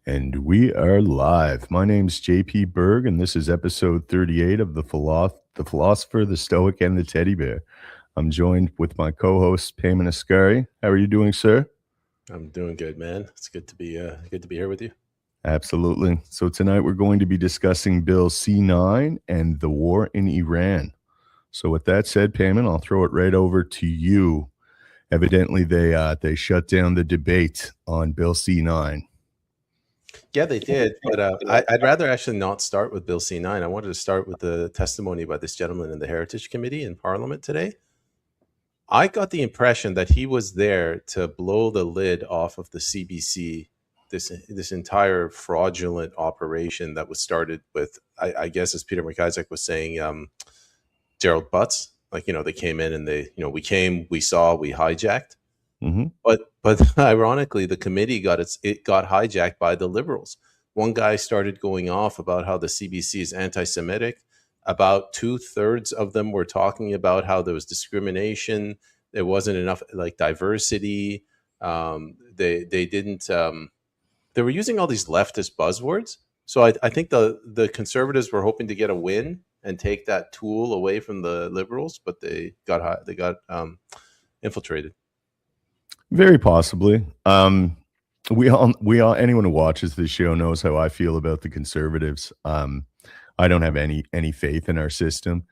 And we are live. My name's JP Berg, and this is episode 38 of the Philosopher, the Stoic, and the Teddy Bear. I'm joined with my co-host Peyman Askari. How are you doing, sir? I'm doing good, man. It's good to be here with you. Absolutely. So tonight we're going to be discussing Bill C9 and the war in Iran. So with that said, Peyman, I'll throw it right over to you. Evidently, they shut down the debate on Bill C9. Yeah, they did, but I'd rather actually not start with Bill C9. I wanted to start with the testimony by this gentleman in the Heritage Committee in Parliament today. I got the impression that he was there to blow the lid off of the CBC, this entire fraudulent operation that was started with, I guess, as Peter McIsaac was saying, Gerald Butts. Like, they came in and we came, we saw, we hijacked. Mm-hmm. But ironically, the committee got hijacked by the Liberals. One guy started going off about how the CBC is anti-Semitic. About 2/3 of them were talking about how there was discrimination. There wasn't enough diversity. They didn't. They were using all these leftist buzzwords. So I think the Conservatives were hoping to get a win and take that tool away from the Liberals, but they got infiltrated. Very possibly. We all anyone who watches this show knows how I feel about the Conservatives. I don't have any faith in our system,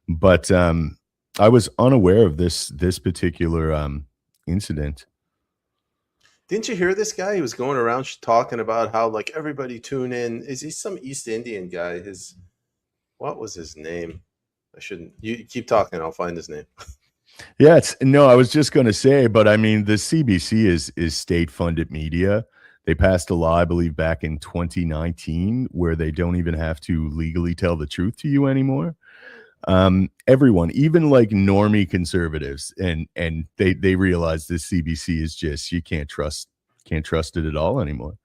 but I was unaware of this particular incident. Didn't you hear this guy? He was going around talking about how everybody tune in. Is he some East Indian guy? What was his name? You keep talking. I'll find his name. Yeah, I was just going to say, but I mean, the CBC is state-funded media. They passed a law, I believe, back in 2019, where they don't even have to legally tell the truth to you anymore. Everyone, even normie conservatives, and they realize this CBC is just, you can't trust it at all anymore.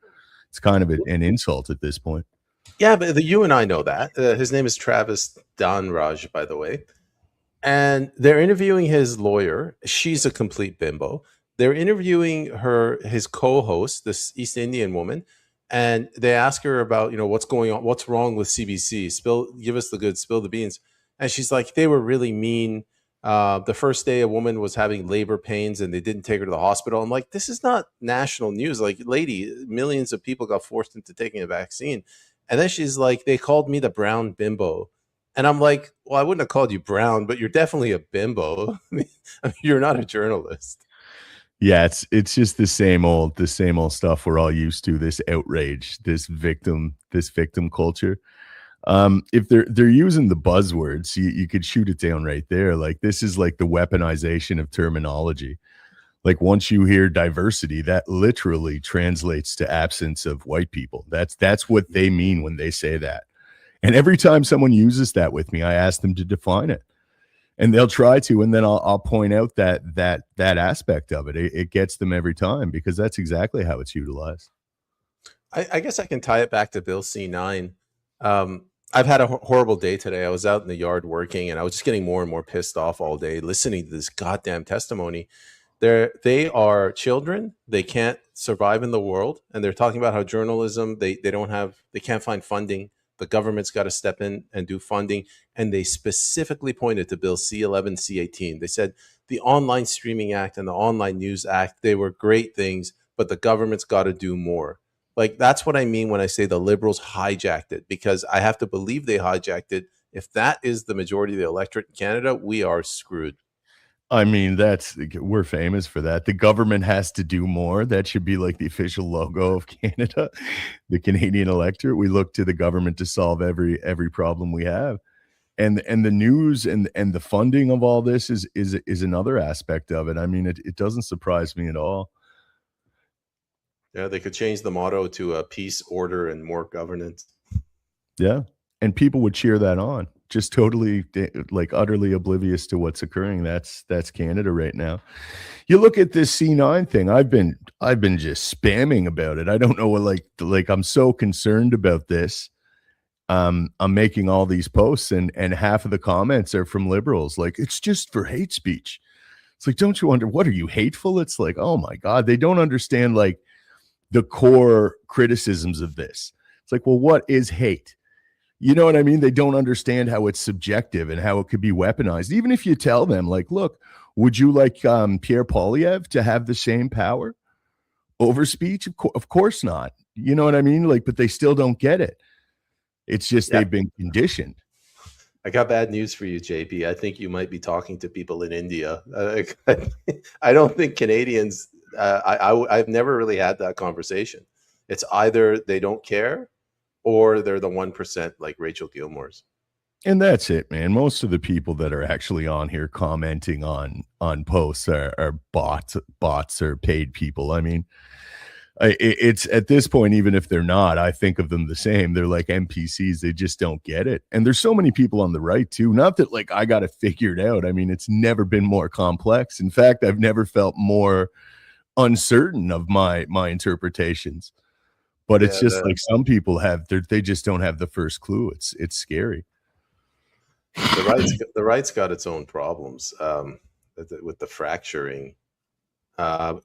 It's kind of an insult at this point. Yeah, but you and I know that. His name is Travis Donraj, by the way. And they're interviewing his lawyer. She's a complete bimbo. They're interviewing his co-host, this East Indian woman, and they ask her about, what's going on, what's wrong with CBC. Give us the goods, spill the beans. And she's like, they were really mean. The first day a woman was having labor pains and they didn't take her to the hospital. I'm like, this is not national news. Like, lady, millions of people got forced into taking a vaccine. And then she's like, they called me the brown bimbo. And I'm like, well, I wouldn't have called you brown, but you're definitely a bimbo. I mean, you're not a journalist. Yeah, it's just the same old stuff we're all used to. This outrage, this victim culture. If they're using the buzzwords, you could shoot it down right there. Like, this is like the weaponization of terminology. Like, once you hear diversity, that literally translates to absence of white people. That's what they mean when they say that. And every time someone uses that with me, I ask them to define it, and they'll try to, and then I'll point out that aspect of it. It gets them every time, because that's exactly how it's utilized. I guess I can tie it back to Bill C9. I've had a horrible day today. I was out in the yard working, and I was just getting more and more pissed off all day listening to this goddamn testimony. They are children. They can't survive in the world, and they're talking about how journalism, they can't find funding. The government's got to step in and do funding. And they specifically pointed to Bill C11, C18. They said the Online Streaming Act and the Online News Act, they were great things, but the government's got to do more. Like, that's what I mean when I say the Liberals hijacked it, because I have to believe they hijacked it. If that is the majority of the electorate in Canada, we are screwed. I mean, we're famous for that. The government has to do more. That should be like the official logo of Canada, the Canadian electorate. We look to the government to solve every problem we have, and the news and the funding of all this is another aspect of it. I mean, it doesn't surprise me at all. Yeah, they could change the motto to peace, order, and more governance. Yeah, and people would cheer that on. Just totally, utterly oblivious to what's occurring. That's Canada right now. You look at this C9 thing. I've been just spamming about it. I don't know what I'm so concerned about this. I'm making all these posts, and half of the comments are from Liberals. Like, it's just for hate speech. It's like, don't you wonder, what are you, hateful? It's like, oh my God, they don't understand. Like, the core criticisms of this. It's like, well, what is hate? You know what I mean? They don't understand how it's subjective and how it could be weaponized. Even if you tell them, like, look, would you like Pierre Poilievre to have the same power over speech? Of course not. You know what I mean? Like, but they still don't get it. It's just they've been conditioned. I got bad news for you, JP. I think you might be talking to people in India. I don't think Canadians. I've never really had that conversation. It's either they don't care, or they're the 1%, like Rachel Gilmore's. And that's it, man. Most of the people that are actually on here commenting on posts are bots or paid people. I mean, it's at this point, even if they're not, I think of them the same. They're like NPCs. They just don't get it. And there's so many people on the right too. Not that like I got it figured out. I mean, it's never been more complex. In fact, I've never felt more uncertain of my interpretations. But it's just like some people they just don't have the first clue. It's scary. The right's got its own problems with the fracturing.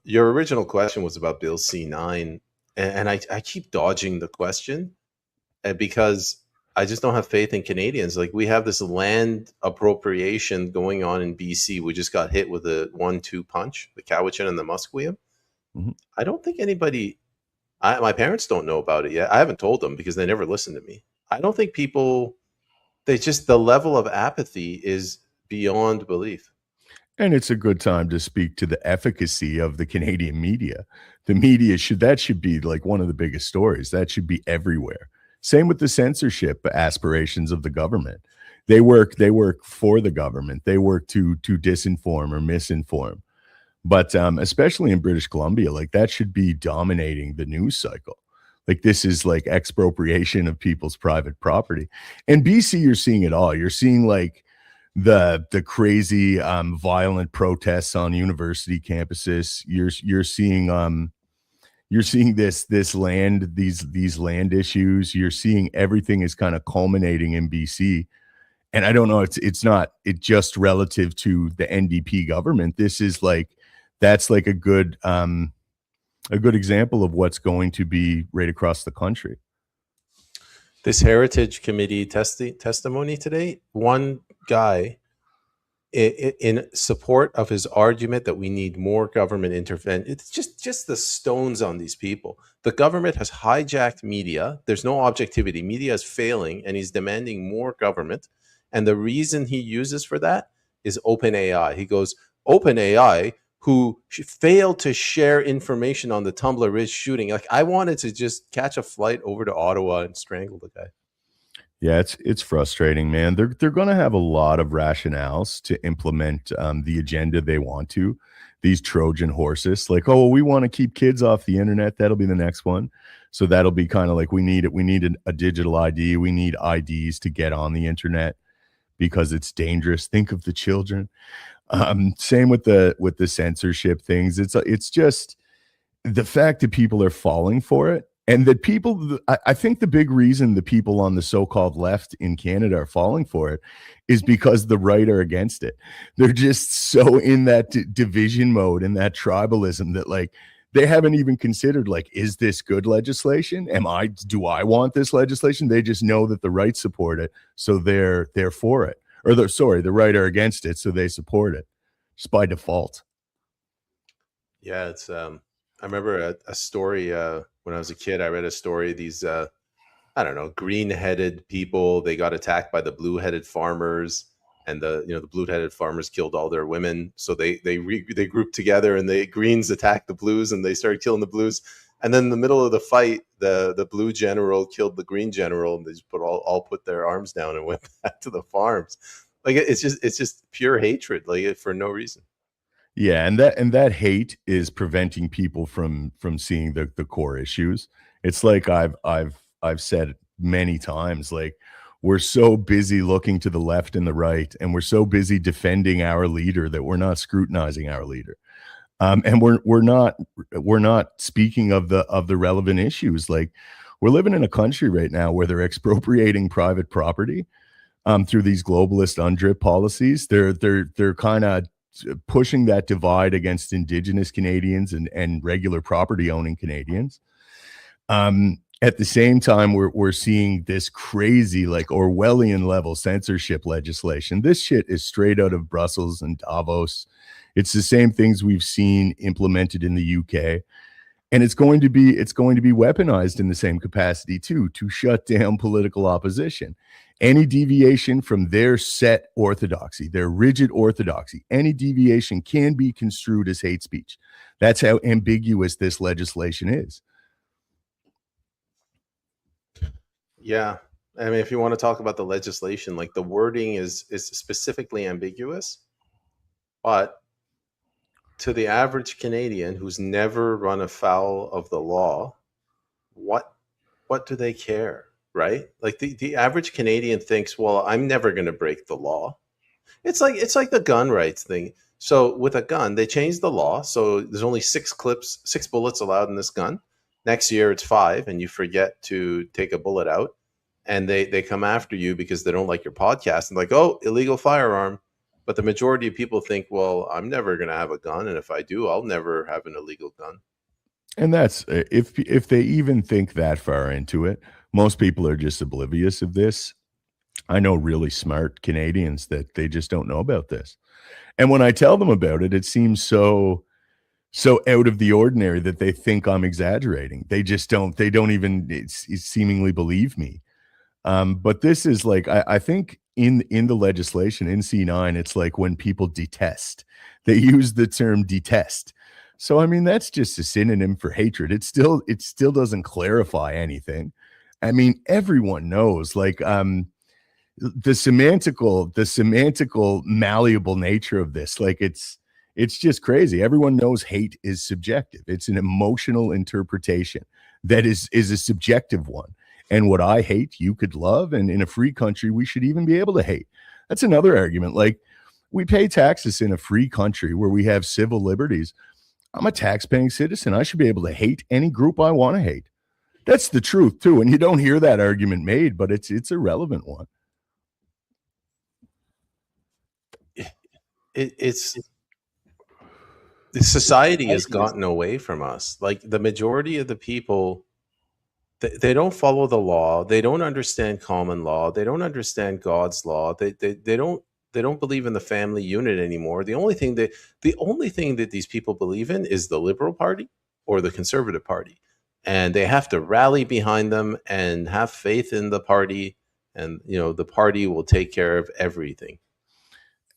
Your original question was about Bill C9, and I keep dodging the question because I just don't have faith in Canadians. Like, we have this land appropriation going on in BC. We just got hit with a 1-2 punch, the Cowichan and the Musqueam. Mm-hmm. I don't think anybody, my parents don't know about it yet. I haven't told them because they never listen to me. I don't think people, the level of apathy is beyond belief. And it's a good time to speak to the efficacy of the Canadian media. The media should be like one of the biggest stories. That should be everywhere. Same with the censorship aspirations of the government. They work for the government. They work to disinform or misinform. But especially in British Columbia, like that should be dominating the news cycle. Like this is like expropriation of people's private property. In BC, you're seeing it all. You're seeing like the crazy violent protests on university campuses. You're seeing this land, these land issues. You're seeing everything is kind of culminating in BC. And I don't know, it's not just relative to the NDP government. This is like, that's like a good example of what's going to be right across the country. This Heritage Committee testimony today, one guy in support of his argument that we need more government intervention. It's just the stones on these people. The government has hijacked media. There's no objectivity. Media is failing, and he's demanding more government. And the reason he uses for that is OpenAI. He goes, OpenAI, who failed to share information on the Tumbler Ridge shooting. Like, I wanted to just catch a flight over to Ottawa and strangle the guy. Yeah, it's frustrating, man. They're going to have a lot of rationales to implement the agenda they want to. These Trojan horses, like, oh, well, we want to keep kids off the internet. That'll be the next one. So that'll be kind of like we need a digital ID. We need IDs to get on the internet because it's dangerous. Think of the children. Same with the censorship things. It's just the fact that people are falling for it. And that people, I think the big reason the people on the so-called left in Canada are falling for it is because the right are against it. They're just so in that division mode and that tribalism that like they haven't even considered like, is this good legislation? Do I want this legislation? They just know that the right support it, so they're for it. Or the right are against it, so they support it just by default. Yeah, it's I remember a story when I was a kid. I read a story. These I don't know, green-headed people, they got attacked by the blue-headed farmers, and the blue-headed farmers killed all their women. So they grouped together, and the greens attacked the blues, and they started killing the blues. And then in the middle of the fight, the blue general killed the green general, and they just all put their arms down and went back to the farms. Like it's just pure hatred, like for no reason. Yeah, and that hate is preventing people from seeing the core issues. It's like I've said many times, like we're so busy looking to the left and the right, and we're so busy defending our leader that we're not scrutinizing our leader. And we're not speaking of the relevant issues. Like we're living in a country right now where they're expropriating private property through these globalist UNDRIP policies. They're kind of pushing that divide against Indigenous Canadians and regular property owning Canadians. At the same time, we're seeing this crazy, like Orwellian level censorship legislation. This shit is straight out of Brussels and Davos. It's the same things we've seen implemented in the UK, and it's going to be weaponized in the same capacity too, to shut down political opposition. Any deviation from their set orthodoxy, their rigid orthodoxy, any deviation can be construed as hate speech. That's how ambiguous this legislation is. Yeah. I mean, if you want to talk about the legislation, like the wording is specifically ambiguous, but to the average Canadian who's never run afoul of the law, what do they care, right? Like the average Canadian thinks, well, I'm never going to break the law. It's like the gun rights thing. So with a gun, they changed the law. So there's only 6 bullets allowed in this gun. Next year it's 5, and you forget to take a bullet out, and they come after you because they don't like your podcast and like, oh, illegal firearm. But the majority of people think, well, I'm never going to have a gun, and if I do, I'll never have an illegal gun. And that's if they even think that far into it, most people are just oblivious of this. I know really smart Canadians that they just don't know about this. And when I tell them about it, it seems so out of the ordinary that they think I'm exaggerating. They don't even seemingly believe me. But this is like, I think in the legislation in C9, it's like when people detest, they use the term detest. So, I mean, that's just a synonym for hatred. It still doesn't clarify anything. I mean, everyone knows, like, the semantical malleable nature of this. Like, it's just crazy. Everyone knows hate is subjective. It's an emotional interpretation that is a subjective one. And what I hate, you could love. And in a free country, we should even be able to hate. That's another argument. Like, we pay taxes in a free country where we have civil liberties. I'm a tax-paying citizen. I should be able to hate any group I want to hate. That's the truth, too. And you don't hear that argument made, but it's a relevant one. It's the society has gotten away from us. Like, the majority of the people, they don't follow the law. They don't understand common law. They don't understand God's law. They don't believe in the family unit anymore. The only thing that these people believe in is the Liberal Party or the Conservative Party. And they have to rally behind them and have faith in the party, and the party will take care of everything.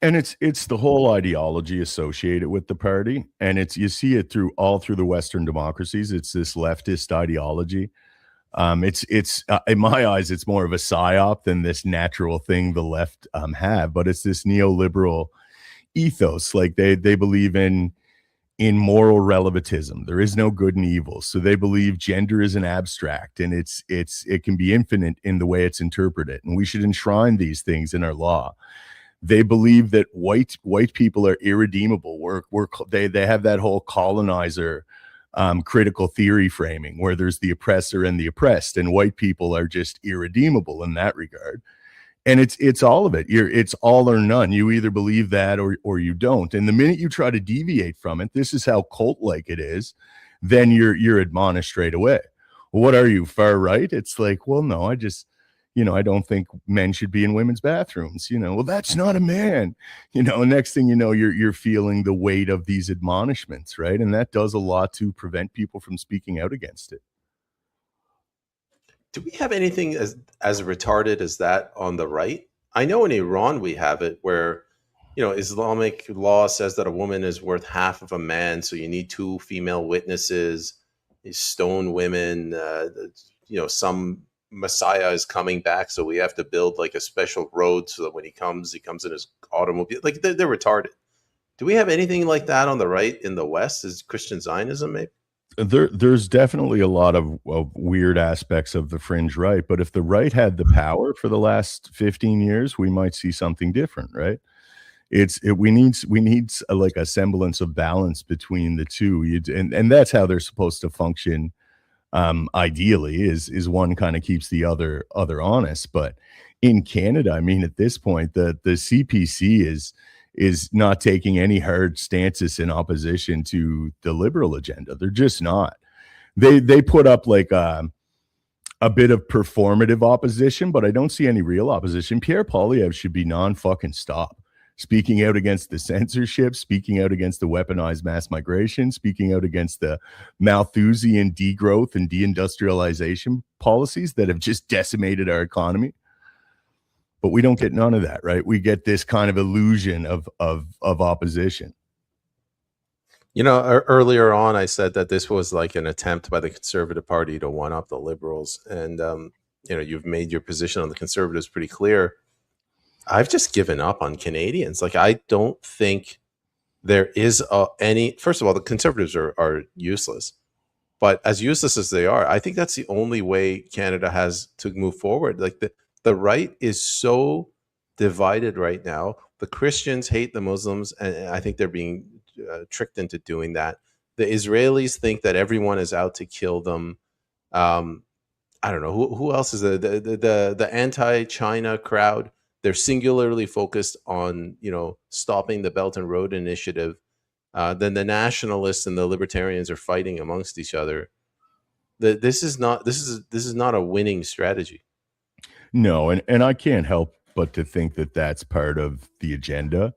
And it's the whole ideology associated with the party, and you see it through the Western democracies. It's this leftist ideology. It's in my eyes, it's more of a psyop than this natural thing the left have, but it's this neoliberal ethos. Like, they believe in moral relativism. There is no good and evil. So they believe gender is an abstract, and it can be infinite in the way it's interpreted, and we should enshrine these things in our law. They believe that white people are irredeemable. They have that whole colonizer critical theory framing where there's the oppressor and the oppressed, and white people are just irredeemable in that regard. And it's all of it. It's all or none. You either believe that or you don't. And the minute you try to deviate from it, this is how cult-like it is, then you're admonished straight away. What are you, far right? It's like, well, no, I just, I don't think men should be in women's bathrooms. Well, that's not a man. Next thing you know, you're feeling the weight of these admonishments, right? And that does a lot to prevent people from speaking out against it. Do we have anything as retarded as that on the right? I know in Iran we have it where, Islamic law says that a woman is worth half of a man, so you need 2 female witnesses. You stone women. Some Messiah is coming back, so we have to build like a special road so that when he comes in his automobile. Like, they're retarded. Do we have anything like that on the right in the West? Is Christian Zionism maybe? There's definitely a lot of weird aspects of the fringe right, but if the right had the power for the last 15 years, we might see something different, right? We need like a semblance of balance between the two, and that's how they're supposed to function. Ideally, is one kind of keeps the other honest. But in Canada, I mean, at this point, the CPC is not taking any hard stances in opposition to the liberal agenda. They're just not. They put up like a bit of performative opposition, but I don't see any real opposition. Pierre Poilievre should be non-fucking stop. Speaking out against the censorship, speaking out against the weaponized mass migration, speaking out against the Malthusian degrowth and deindustrialization policies that have just decimated our economy. But we don't get none of that, right? We get this kind of illusion of opposition. You know, earlier on, I said that this was like an attempt by the Conservative Party to one up the Liberals. And, you know, you've made your position on the Conservatives pretty clear. I've just given up on Canadians. Like, I don't think there is any, first of all, the Conservatives are useless. But as useless as they are, I think that's the only way Canada has to move forward. Like, the right is so divided right now. The Christians hate the Muslims, and I think they're being tricked into doing that. The Israelis think that everyone is out to kill them. I don't know who else is the anti-China crowd. They're singularly focused on, you know, stopping the Belt and Road Initiative. Then the nationalists and the libertarians are fighting amongst each other. This is not a winning strategy. No, and I can't help but to think that that's part of the agenda.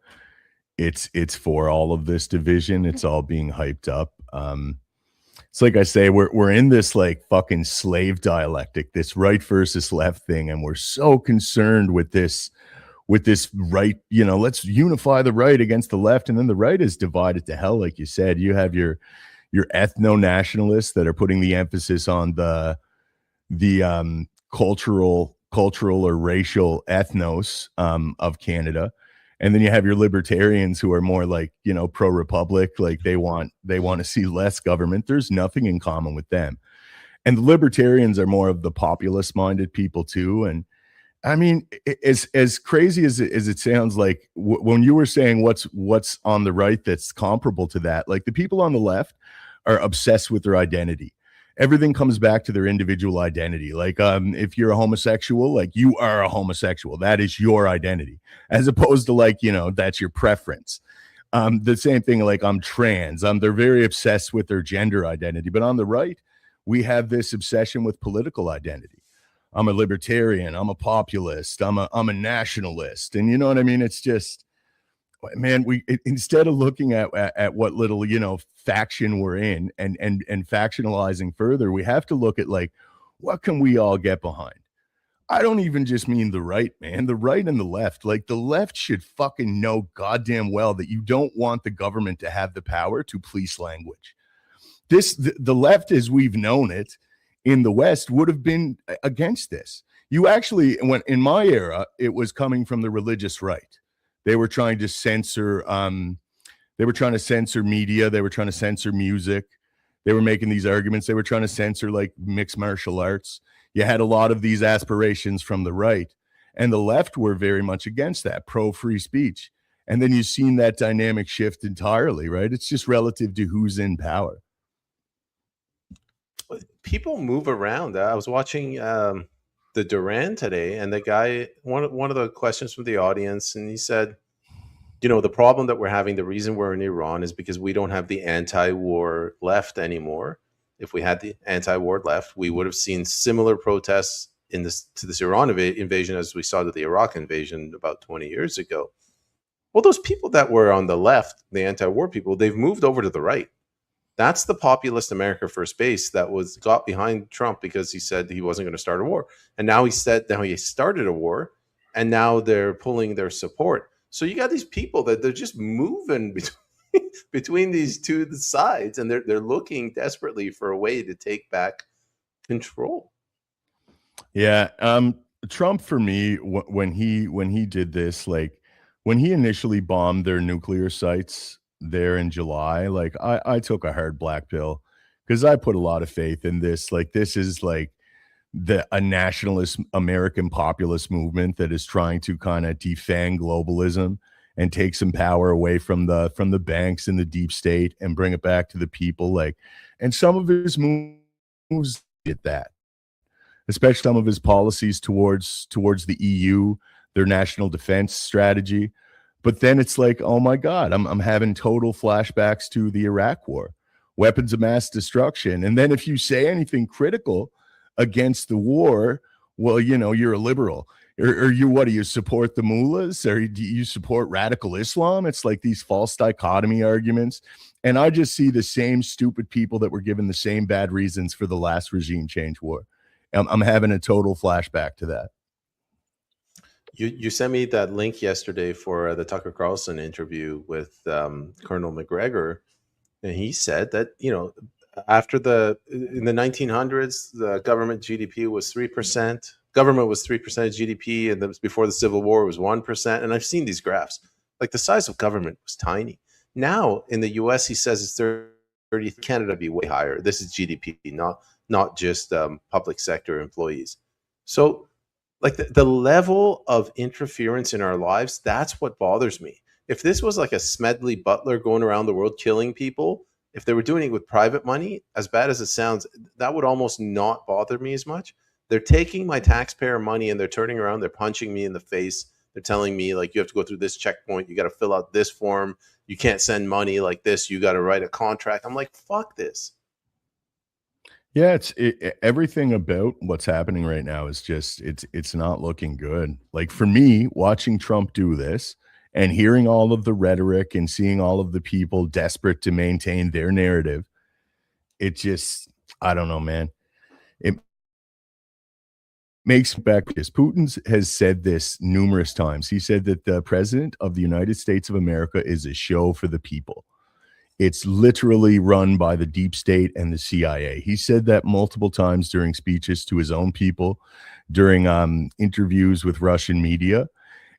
It's for all of this division. It's all being hyped up. It's like I say, we're in this like fucking slave dialectic, this right versus left thing, and we're so concerned with this right, you know, let's unify the right against the left, and then the right is divided to hell, like you said. You have your ethno-nationalists that are putting the emphasis on the cultural or racial ethnos of Canada. And then you have your libertarians who are more like, you know, pro-republic, like they want to see less government. There's nothing in common with them. And the libertarians are more of the populist-minded people too. And I mean, as crazy as it sounds, like when you were saying what's on the right that's comparable to that, like the people on the left are obsessed with their identity. Everything comes back to their individual identity. Like, if you're a homosexual, like you are a homosexual, that is your identity, as opposed to like, you know, that's your preference. The same thing, like I'm trans. They're very obsessed with their gender identity. But on the right, we have this obsession with political identity. I'm a libertarian. I'm a populist. I'm a nationalist. And you know what I mean? It's just, man, instead of looking at what little, you know, faction we're in and factionalizing further, we have to look at like, what can we all get behind? I don't even just mean the right, man, the right and the left. Like the left should fucking know goddamn well that you don't want the government to have the power to police language. The left, as we've known it in the West, would have been against this. You actually, when in my era, it was coming from the religious right. They were trying to censor media. They were trying to censor music. They were making these arguments. They were trying to censor like mixed martial arts. You had a lot of these aspirations from the right, and the left were very much against that, pro free speech. And then you've seen that dynamic shift entirely, right? It's just relative to who's in power. People move around. I was watching the Duran today, and the guy, one of the questions from the audience, and he said, you know, the problem that we're having, the reason we're in Iran is because we don't have the anti-war left anymore. If we had the anti-war left, we would have seen similar protests to this Iran invasion as we saw to the Iraq invasion about 20 years ago. Well, those people that were on the left, the anti-war people, they've moved over to the right. That's the populist America First base that got behind Trump because he said he wasn't going to start a war. And now he started a war, and now they're pulling their support. So you got these people that they're just moving between these two sides, and they're looking desperately for a way to take back control. Yeah, Trump, for me, when he did this, like when he initially bombed their nuclear sites there in July, like I took a hard black pill because I put a lot of faith in this. Like this is like a nationalist American populist movement that is trying to kind of defang globalism and take some power away from the banks and the deep state and bring it back to the people. Like, and some of his moves did that, especially some of his policies towards the EU, their national defense strategy. But then it's like, oh my God, I'm having total flashbacks to the Iraq War, weapons of mass destruction. And then if you say anything critical against the war, well, you're a liberal. Or what do you support the mullahs, or do you support radical Islam? It's like these false dichotomy arguments. And I just see the same stupid people that were given the same bad reasons for the last regime change war. I'm having a total flashback to that. You sent me that link yesterday for the Tucker Carlson interview with Colonel McGregor, and he said that after in the 1900s, the government GDP was 3%. Government was 3% of GDP, and before the Civil War, it was 1%. And I've seen these graphs. Like the size of government was tiny. Now in the U.S., he says it's 30. Canada be way higher. This is GDP, not just public sector employees. So, like the level of interference in our lives, that's what bothers me. If this was like a Smedley Butler going around the world killing people, if they were doing it with private money, as bad as it sounds, that would almost not bother me as much. They're taking my taxpayer money and they're turning around, they're punching me in the face. They're telling me, like, you have to go through this checkpoint, you got to fill out this form, you can't send money like this, you got to write a contract. I'm like, fuck this. Yeah, everything about what's happening right now is just it's not looking good. Like for me, watching Trump do this and hearing all of the rhetoric and seeing all of the people desperate to maintain their narrative, it just, I don't know, man. It makes back this. Putin has said this numerous times. He said that the president of the United States of America is a show for the people. It's literally run by the deep state and the CIA. He said that multiple times during speeches to his own people, during interviews with Russian media.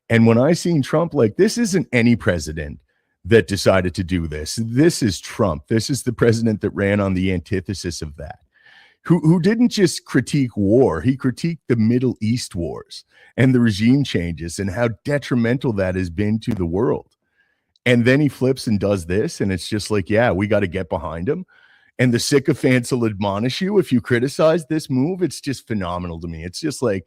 And when I seen Trump, like, this isn't any president that decided to do this. This is Trump. This is the president that ran on the antithesis of that, who didn't just critique war. He critiqued the Middle East wars and the regime changes and how detrimental that has been to the world. And then he flips and does this, and it's just like, yeah, we got to get behind him. And the sycophants will admonish you if you criticize this move. It's just phenomenal to me. It's just like,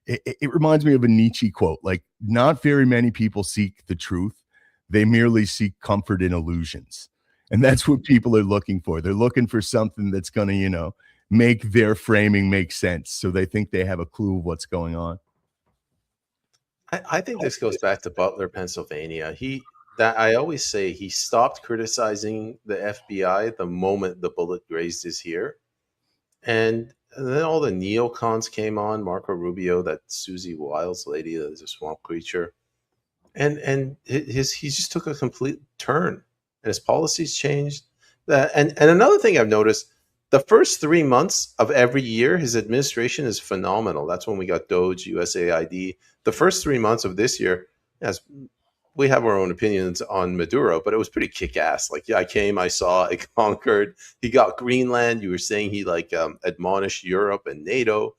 it reminds me of a Nietzsche quote, like, not very many people seek the truth. They merely seek comfort in illusions. And that's what people are looking for. They're looking for something that's going to, make their framing make sense. So they think they have a clue of what's going on. I think this goes back to Butler, Pennsylvania. I always say he stopped criticizing the FBI the moment the bullet grazed his ear. And then all the neocons came on, Marco Rubio, that Susie Wiles lady, that's a swamp creature. And he just took a complete turn, and his policies changed. And another thing I've noticed, the first 3 months of every year, his administration is phenomenal. That's when we got Doge, USAID. The first 3 months of this year, as we have our own opinions on Maduro, but it was pretty kick-ass. Like, yeah, I came, I saw, I conquered. He got Greenland. You were saying he admonished Europe and NATO.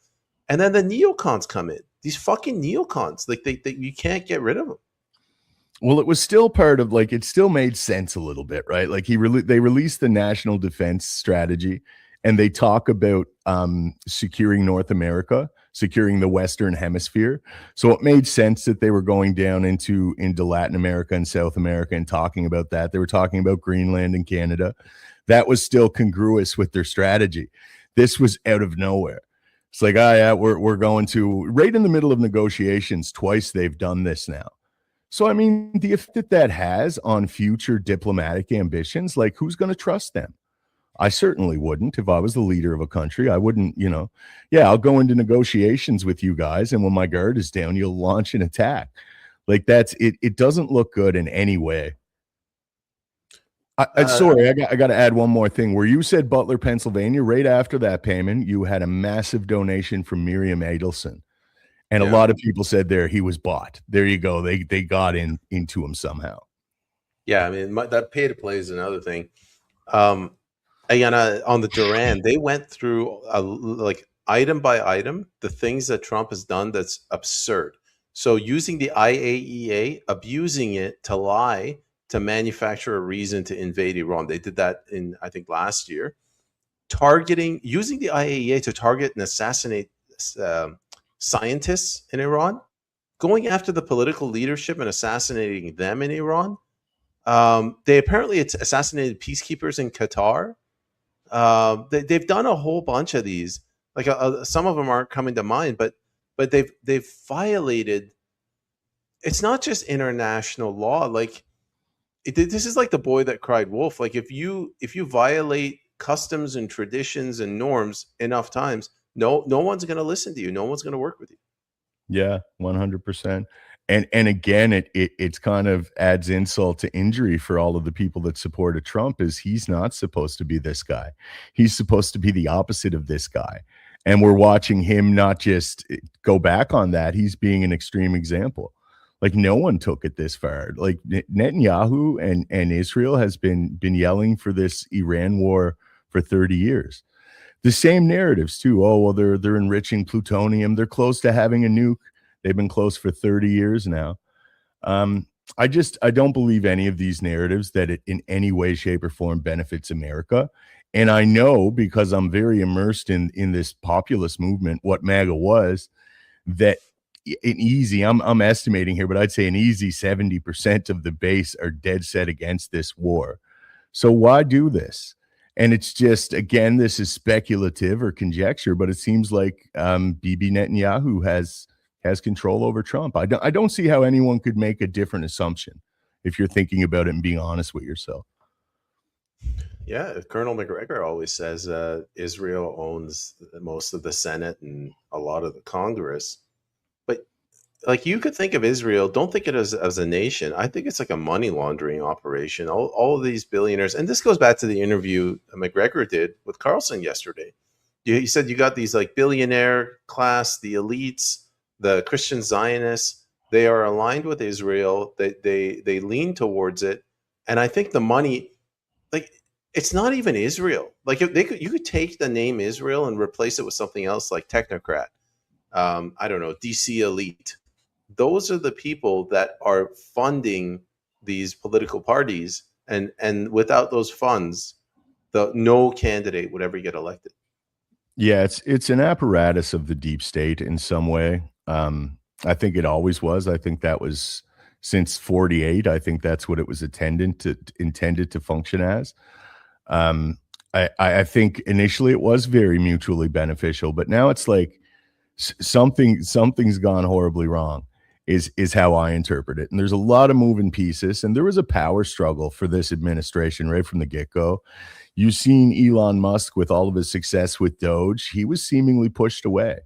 And then the neocons come in. These fucking neocons, like they you can't get rid of them. Well, it was still part of, like, it still made sense a little bit, right? Like they released the National Defense Strategy, and they talk about securing North America, securing the Western Hemisphere. So it made sense that they were going down into Latin America and South America and talking about that. They were talking about Greenland and Canada. That was still congruous with their strategy. This was out of nowhere. It's like, oh yeah, we're going to, right in the middle of negotiations. Twice they've done this now. So, I mean, the effect that has on future diplomatic ambitions, like, who's going to trust them? I certainly wouldn't. If I was the leader of a country, I wouldn't, I'll go into negotiations with you guys, and when my guard is down, you'll launch an attack. Like, that's it. It doesn't look good in any way. Sorry, I got to add one more thing. Where you said Butler, Pennsylvania, right after that, Peyman, you had a massive donation from Miriam Adelson. And a lot of people said he was bought. There you go. They got into him somehow. Yeah, I mean, that pay to play is another thing. Again, on the Duran, they went through like item by item the things that Trump has done that's absurd. So using the IAEA, abusing it to lie, to manufacture a reason to invade Iran. They did that in, I think, last year. Using the IAEA to target and assassinate scientists in Iran, going after the political leadership and assassinating them in Iran. They apparently assassinated peacekeepers in Qatar. They've done a whole bunch of these. Like some of them aren't coming to mind, but they've violated. It's not just international law. Like this is like the boy that cried wolf. Like if you violate customs and traditions and norms enough times, no one's going to listen to you. No one's going to work with you. Yeah, 100%. And again, it's kind of adds insult to injury for all of the people that supported Trump. Is he's not supposed to be this guy. He's supposed to be the opposite of this guy. And we're watching him not just go back on that, he's being an extreme example. Like no one took it this far. Like Netanyahu and Israel has been yelling for this Iran war for 30 years. The same narratives too. Oh, well, they're enriching plutonium. They're close to having a nuke. They've been close for 30 years now. I don't believe any of these narratives that it in any way, shape, or form benefits America. And I know because I'm very immersed in this populist movement, what MAGA was, that an easy, I'm estimating here, but I'd say an easy 70% of the base are dead set against this war. So why do this? And it's just, again, this is speculative or conjecture, but it seems like Bibi Netanyahu has control over Trump. I don't see how anyone could make a different assumption if you're thinking about it and being honest with yourself. Yeah, Colonel McGregor always says Israel owns most of the Senate and a lot of the Congress. But like you could think of Israel, don't think it as a nation. I think it's like a money laundering operation. All of these billionaires, and this goes back to the interview McGregor did with Carlson yesterday. He said you got these like billionaire class, the elites, the Christian Zionists. They are aligned with Israel. They lean towards it, and I think the money, like it's not even Israel. Like if you could take the name Israel and replace it with something else like technocrat. I don't know, DC elite. Those are the people that are funding these political parties, and without those funds, no candidate would ever get elected. Yeah, it's an apparatus of the deep state in some way. I think it always was. I think that was since 48. I think that's what it was intended to function as. I think initially it was very mutually beneficial, but now it's like something's gone horribly wrong is how I interpret it. And there's a lot of moving pieces, and there was a power struggle for this administration right from the get-go. You've seen Elon Musk with all of his success with Doge. He was seemingly pushed away.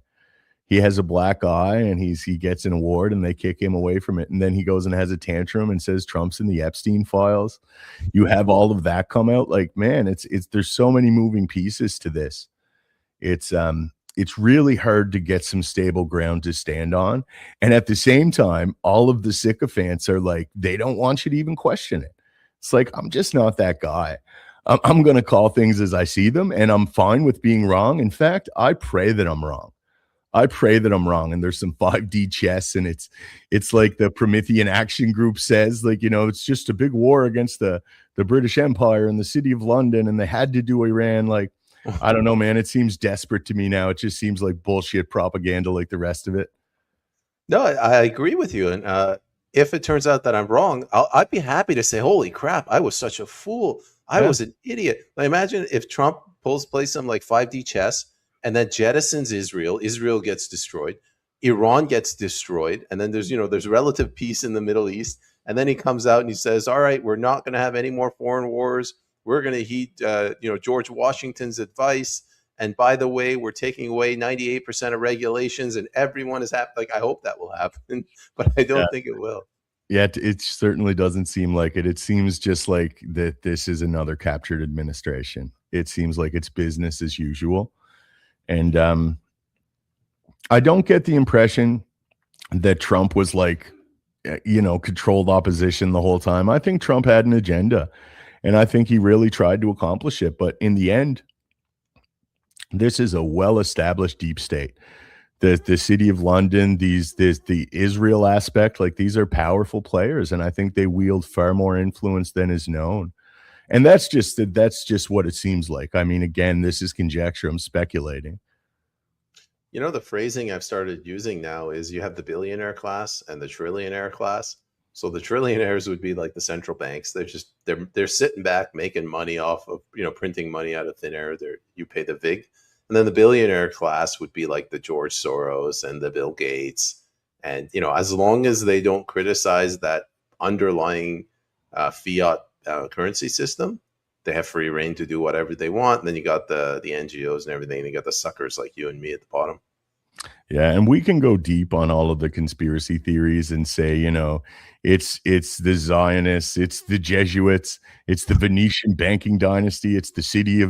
He has a black eye and he gets an award and they kick him away from it. And then he goes and has a tantrum and says Trump's in the Epstein files. You have all of that come out. Like, man, it's there's so many moving pieces to this. It's really hard to get some stable ground to stand on. And at the same time, all of the sycophants are like, they don't want you to even question it. It's like, I'm just not that guy. I'm going to call things as I see them, and I'm fine with being wrong. In fact, I pray that I'm wrong. I pray that I'm wrong. And there's some 5D chess, and it's like the Promethean Action Group says, like, you know, it's just a big war against the British Empire and the city of London, and they had to do Iran. Like, I don't know, man. It seems desperate to me now. It just seems like bullshit propaganda like the rest of it. No, I agree with you. And if it turns out that I'm wrong, I'd be happy to say, holy crap, I was such a fool. I was an idiot. Now, imagine if Trump plays some like 5D chess and then jettisons Israel. Israel gets destroyed. Iran gets destroyed. And then there's relative peace in the Middle East. And then he comes out and he says, all right, we're not going to have any more foreign wars. We're going to heed, George Washington's advice. And by the way, we're taking away 98% of regulations, and everyone is happy. Like, I hope that will happen, but I don't think it will. Yeah, it certainly doesn't seem like it. It seems just like that this is another captured administration. It seems like it's business as usual. And I don't get the impression that Trump was like, controlled opposition the whole time. I think Trump had an agenda, and I think he really tried to accomplish it. But in the end, this is a well-established deep state. The city of London, the Israel aspect, like these are powerful players, and I think they wield far more influence than is known. And that's just what it seems like. I mean, again, this is conjecture. I'm speculating. The phrasing I've started using now is you have the billionaire class and the trillionaire class. So the trillionaires would be like the central banks. They're sitting back making money off of, printing money out of thin air. You pay the vig. And then the billionaire class would be like the George Soros and the Bill Gates. And, as long as they don't criticize that underlying fiat currency system, they have free reign to do whatever they want. And then you got the NGOs and everything. And you got the suckers like you and me at the bottom. Yeah, and we can go deep on all of the conspiracy theories and say, it's the Zionists, it's the Jesuits, it's the Venetian banking dynasty, it's the city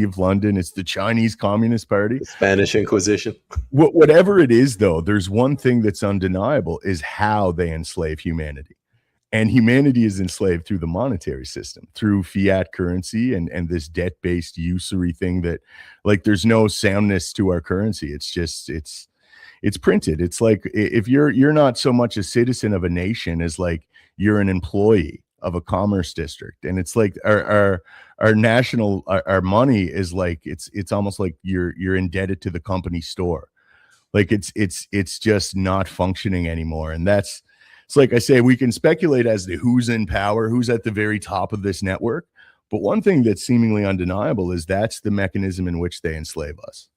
of London, it's the Chinese Communist Party, the Spanish Inquisition. Whatever it is, though, there's one thing that's undeniable is how they enslave humanity. And humanity is enslaved through the monetary system, through fiat currency and this debt-based usury thing that, like, there's no soundness to our currency. It's just it's printed. It's like if you're not so much a citizen of a nation as like you're an employee of a commerce district, and it's like our national our money is like it's almost like you're indebted to the company store. Like it's just not functioning anymore, and it's like I say, we can speculate as to who's in power, who's at the very top of this network. But one thing that's seemingly undeniable is that's the mechanism in which they enslave us.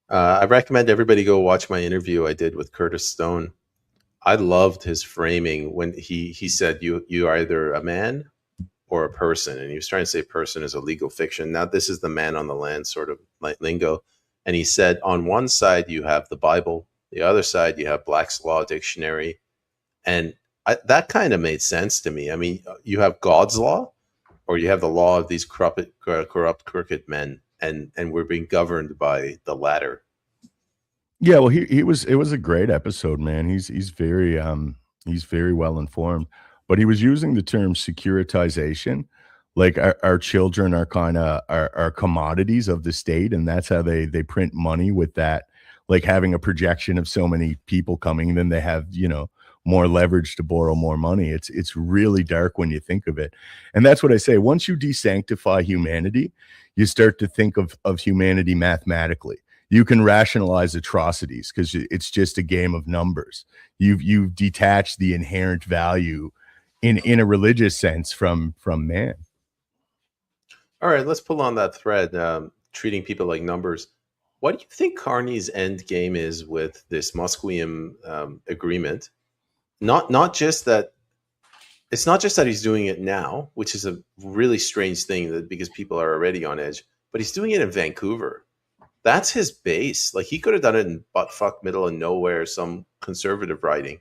I recommend everybody go watch my interview I did with Curtis Stone. I loved his framing when he said you are either a man or a person, and he was trying to say person is a legal fiction. Now this is the man on the land sort of like lingo, and he said on one side you have the Bible, the other side you have Black's Law Dictionary, and that kind of made sense to me. I mean, you have God's law, or you have the law of these corrupt, crooked men. And we're being governed by the latter. Yeah, well, it was a great episode, man. He's very well informed, but he was using the term securitization, like our children are kind of are commodities of the state, and that's how they print money with that, like having a projection of so many people coming, then they have more leverage to borrow more money. It's really dark when you think of it, and that's what I say. Once you desanctify humanity, you start to think of humanity mathematically. You can rationalize atrocities because it's just a game of numbers. You've detached the inherent value in a religious sense from man. All right, let's pull on that thread, treating people like numbers. What do you think Carney's end game is with this Musqueam agreement? Not just that. It's not just that he's doing it now, which is a really strange thing because people are already on edge, but he's doing it in Vancouver. That's his base. Like he could have done it in buttfuck middle of nowhere, some conservative riding.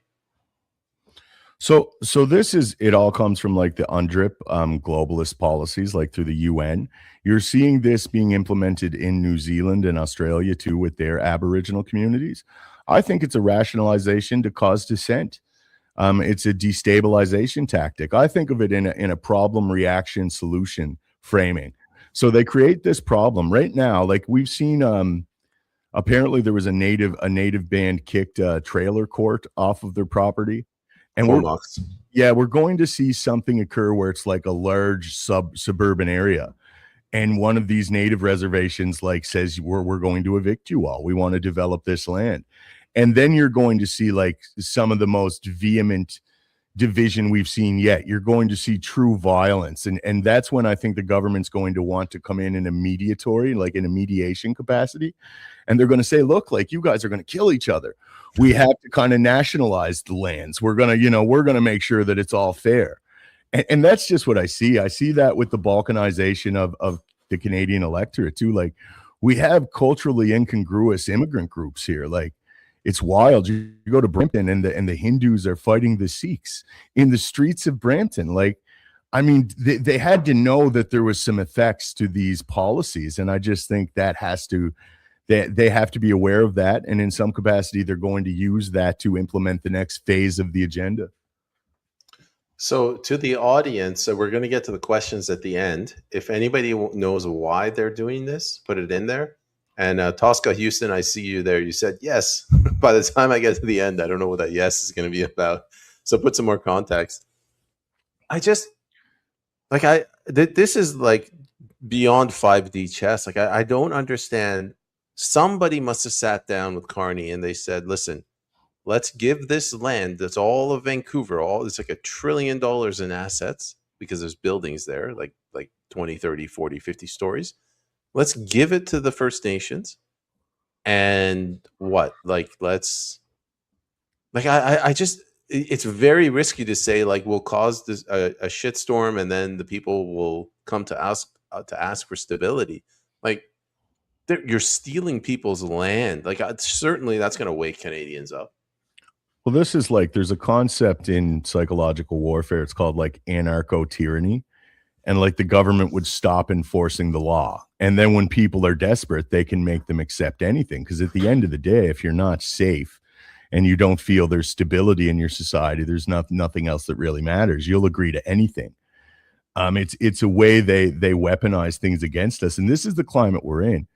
So it all comes from like the UNDRIP globalist policies, like through the UN. You're seeing this being implemented in New Zealand and Australia too with their Aboriginal communities. I think it's a rationalization to cause dissent. It's a destabilization tactic. I think of it in a problem, reaction, solution framing. So they create this problem right now. Like we've seen, apparently there was a native band kicked a trailer court off of their property, and we're going to see something occur where it's like a large suburban area, and one of these native reservations like says we're going to evict you all. We want to develop this land. And then you're going to see like some of the most vehement division we've seen yet. You're going to see true violence. And that's when I think the government's going to want to come in a mediatory, like in a mediation capacity. And they're going to say, look, like you guys are going to kill each other. We have to kind of nationalize the lands. We're going to make sure that it's all fair. And that's just what I see. I see that with the balkanization of the Canadian electorate too. Like we have culturally incongruous immigrant groups here. Like, it's wild. You go to Brampton and the Hindus are fighting the Sikhs in the streets of Brampton. Like, I mean, they had to know that there was some effects to these policies. And I just think that they have to be aware of that. And in some capacity, they're going to use that to implement the next phase of the agenda. So to the audience, we're going to get to the questions at the end. If anybody knows why they're doing this, put it in there. And Tosca Houston, I see you there. You said yes. By the time I get to the end, I don't know what that yes is going to be about. So put some more context. This is like beyond 5D chess. Like I don't understand. Somebody must have sat down with Carney and they said, listen, let's give this land that's all of Vancouver, all it's like $1 trillion in assets because there's buildings there, like 20, 30, 40, 50 stories. Let's give it to the First Nations. And what? Like, let's like I just it's very risky to say like we'll cause this a shitstorm and then the people will come to ask for stability. Like you're stealing people's land. Like certainly that's going to wake Canadians up. Well, this is like there's a concept in psychological warfare. It's called like anarcho tyranny. And like the government would stop enforcing the law. And then when people are desperate, they can make them accept anything. Because at the end of the day, if you're not safe and you don't feel there's stability in your society, there's nothing else that really matters. You'll agree to anything. It's a way they weaponize things against us. And this is the climate we're in.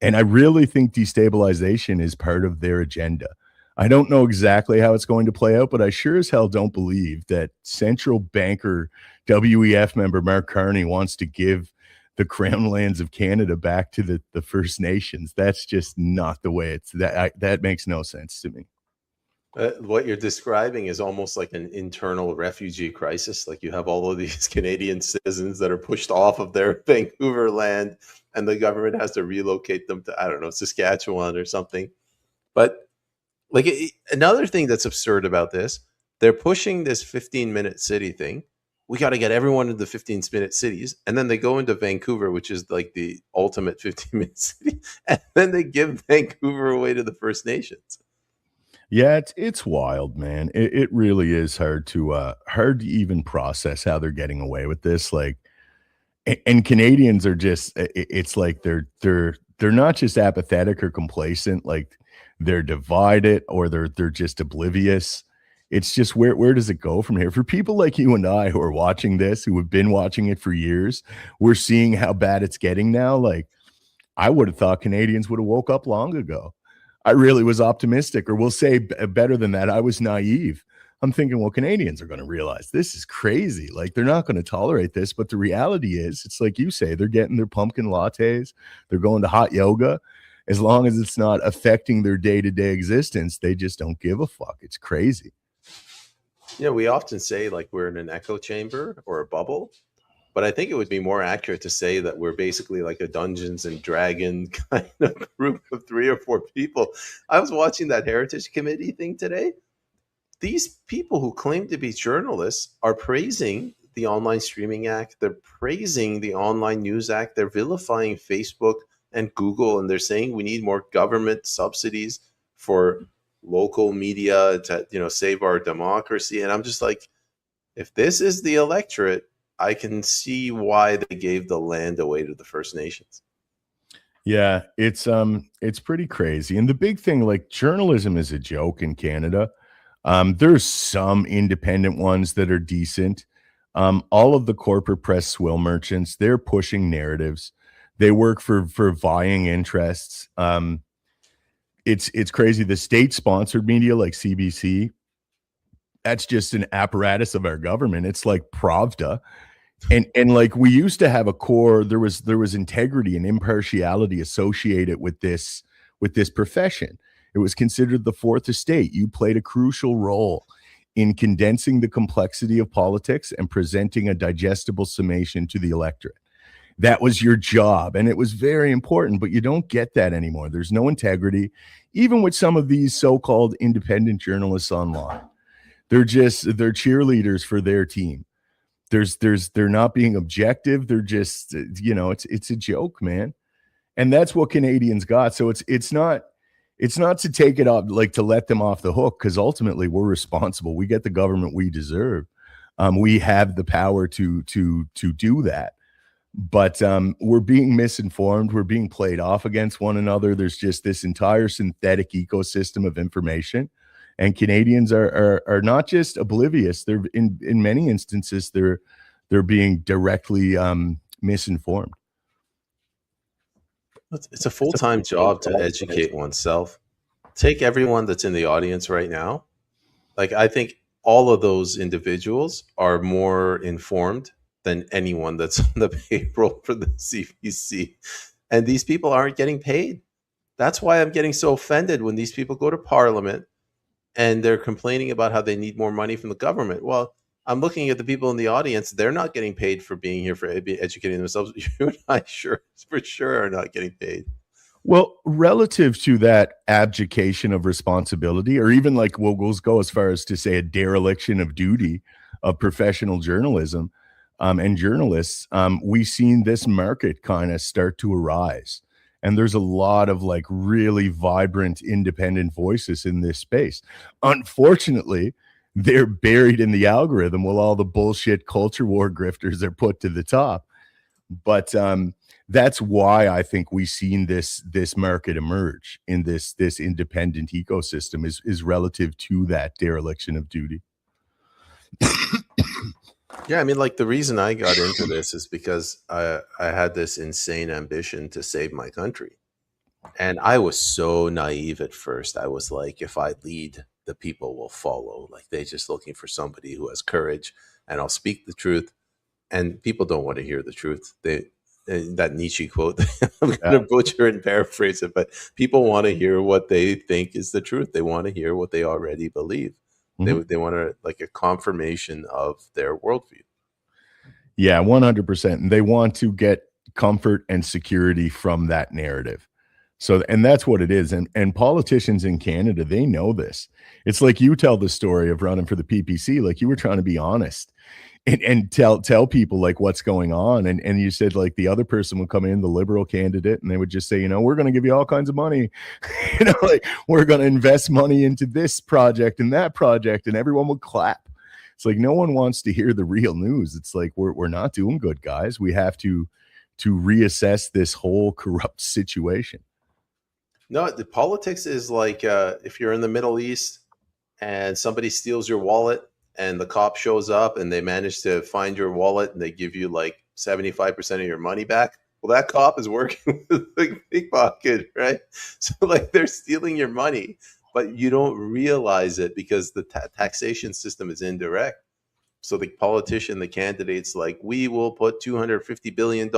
And I really think destabilization is part of their agenda. I don't know exactly how it's going to play out, but I sure as hell don't believe that central banker WEF member Mark Carney wants to give the Crown lands of Canada back to the First Nations. That's just not the way that makes no sense to me. What you're describing is almost like an internal refugee crisis. Like you have all of these Canadian citizens that are pushed off of their Vancouver land and the government has to relocate them to, I don't know, Saskatchewan or something. But like another thing that's absurd about this, they're pushing this 15-minute city thing. We got to get everyone into 15-minute cities. And then they go into Vancouver, which is like the ultimate 15-minute city. And then they give Vancouver away to the First Nations. Yeah, it's wild, man. It really is hard to even process how they're getting away with this. Like, and Canadians are just, it's like they're not just apathetic or complacent. Like they're divided or they're just oblivious. It's just where does it go from here? For people like you and I who are watching this, who have been watching it for years, we're seeing how bad it's getting now. Like I would have thought Canadians would have woke up long ago. I really was optimistic, or we'll say better than that. I was naive. I'm thinking, well, Canadians are going to realize this is crazy. Like they're not going to tolerate this. But the reality is, it's like you say, they're getting their pumpkin lattes. They're going to hot yoga. As long as it's not affecting their day-to-day existence, they just don't give a fuck. It's crazy. Yeah, we often say like we're in an echo chamber or a bubble. But I think it would be more accurate to say that we're basically like a Dungeons and Dragon kind of group of 3 or 4 people. I was watching that Heritage Committee thing today. These people who claim to be journalists are praising the Online Streaming Act. They're praising the Online News Act. They're vilifying Facebook and Google, and they're saying we need more government subsidies for local media to, save our democracy. And I'm just like, if this is the electorate, I can see why they gave the land away to the First Nations. Yeah, it's pretty crazy. And the big thing, like journalism is a joke in Canada. There's some independent ones that are decent. All of the corporate press swill merchants, they're pushing narratives. They work for vying interests. It's crazy. The state-sponsored media like CBC, that's just an apparatus of our government. It's like Pravda. And like we used to have a core, there was integrity and impartiality associated with this profession. It was considered the fourth estate. You played a crucial role in condensing the complexity of politics and presenting a digestible summation to the electorate. That was your job, and it was very important, but you don't get that anymore. There's no integrity, even with some of these so-called independent journalists online. They're cheerleaders for their team. They're not being objective. They're just, it's a joke, man. And that's what Canadians got. So it's not to take it off, like to let them off the hook, because ultimately we're responsible. We get the government we deserve. We have the power to do that. But we're being misinformed. We're being played off against one another. There's just this entire synthetic ecosystem of information. And Canadians are not just oblivious. They're in many instances they're being directly misinformed. It's a full-time job to educate oneself. Take everyone that's in the audience right now. Like I think all of those individuals are more informed than anyone that's on the payroll for the CBC. And these people aren't getting paid. That's why I'm getting so offended when these people go to Parliament and they're complaining about how they need more money from the government. Well, I'm looking at the people in the audience. They're not getting paid for being here, for educating themselves. You and I for sure are not getting paid. Well, relative to that abdication of responsibility, or even like we'll go as far as to say a dereliction of duty of professional journalism and journalists, we've seen this market kind of start to arise. And there's a lot of like really vibrant independent voices in this space. Unfortunately, they're buried in the algorithm while all the bullshit culture war grifters are put to the top. But that's why I think we've seen this market emerge in this independent ecosystem is relative to that dereliction of duty. Yeah, I mean, like the reason I got into this is because I had this insane ambition to save my country. And I was so naive at first. I was like, if I lead, the people will follow. Like they're just looking for somebody who has courage, and I'll speak the truth. And people don't want to hear the truth. That Nietzsche quote, I'm going to butcher and paraphrase it, but people want to hear what they think is the truth. They want to hear what they already believe. Mm-hmm. They want to like a confirmation of their worldview. Yeah, 100%. And they want to get comfort and security from that narrative. So, and that's what it is. And politicians in Canada, they know this. It's like you tell the story of running for the PPC, like you were trying to be honest and tell people like what's going on. And you said like the other person would come in, the Liberal candidate, and they would just say, we're going to give you all kinds of money. Like we're going to invest money into this project and that project, and everyone would clap. It's like no one wants to hear the real news. It's like we're not doing good, guys. We have to reassess this whole corrupt situation. No, the politics is like if you're in the Middle East and somebody steals your wallet and the cop shows up and they manage to find your wallet and they give you like 75% of your money back. Well, that cop is working with the pickpocket, right? So like they're stealing your money, but you don't realize it because the taxation system is indirect. So the politician, the candidate's like, we will put $250 billion